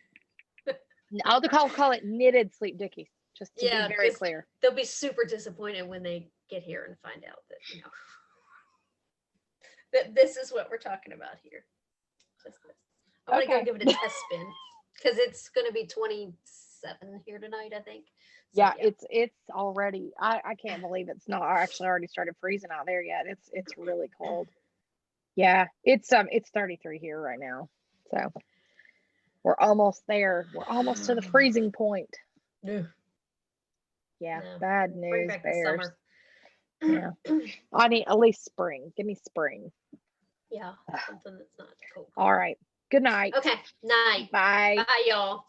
I'll call it Knitted Sleep Dickeys, just to be very clear. They'll be super disappointed when they get here and find out that, that this is what we're talking about here. Just this. I'm going to go give it a test spin because it's going to be 27 here tonight, I think. So, yeah, it's already, I can't believe it's not actually already started freezing out there yet. It's really cold. Yeah, it's 33 here right now. So we're almost there. We're almost to the freezing point. Yeah, bad news, bears. Yeah, I need at least spring. Give me spring. Yeah, something that's not cold. All right. Good night. Okay, night. Bye. Bye, y'all.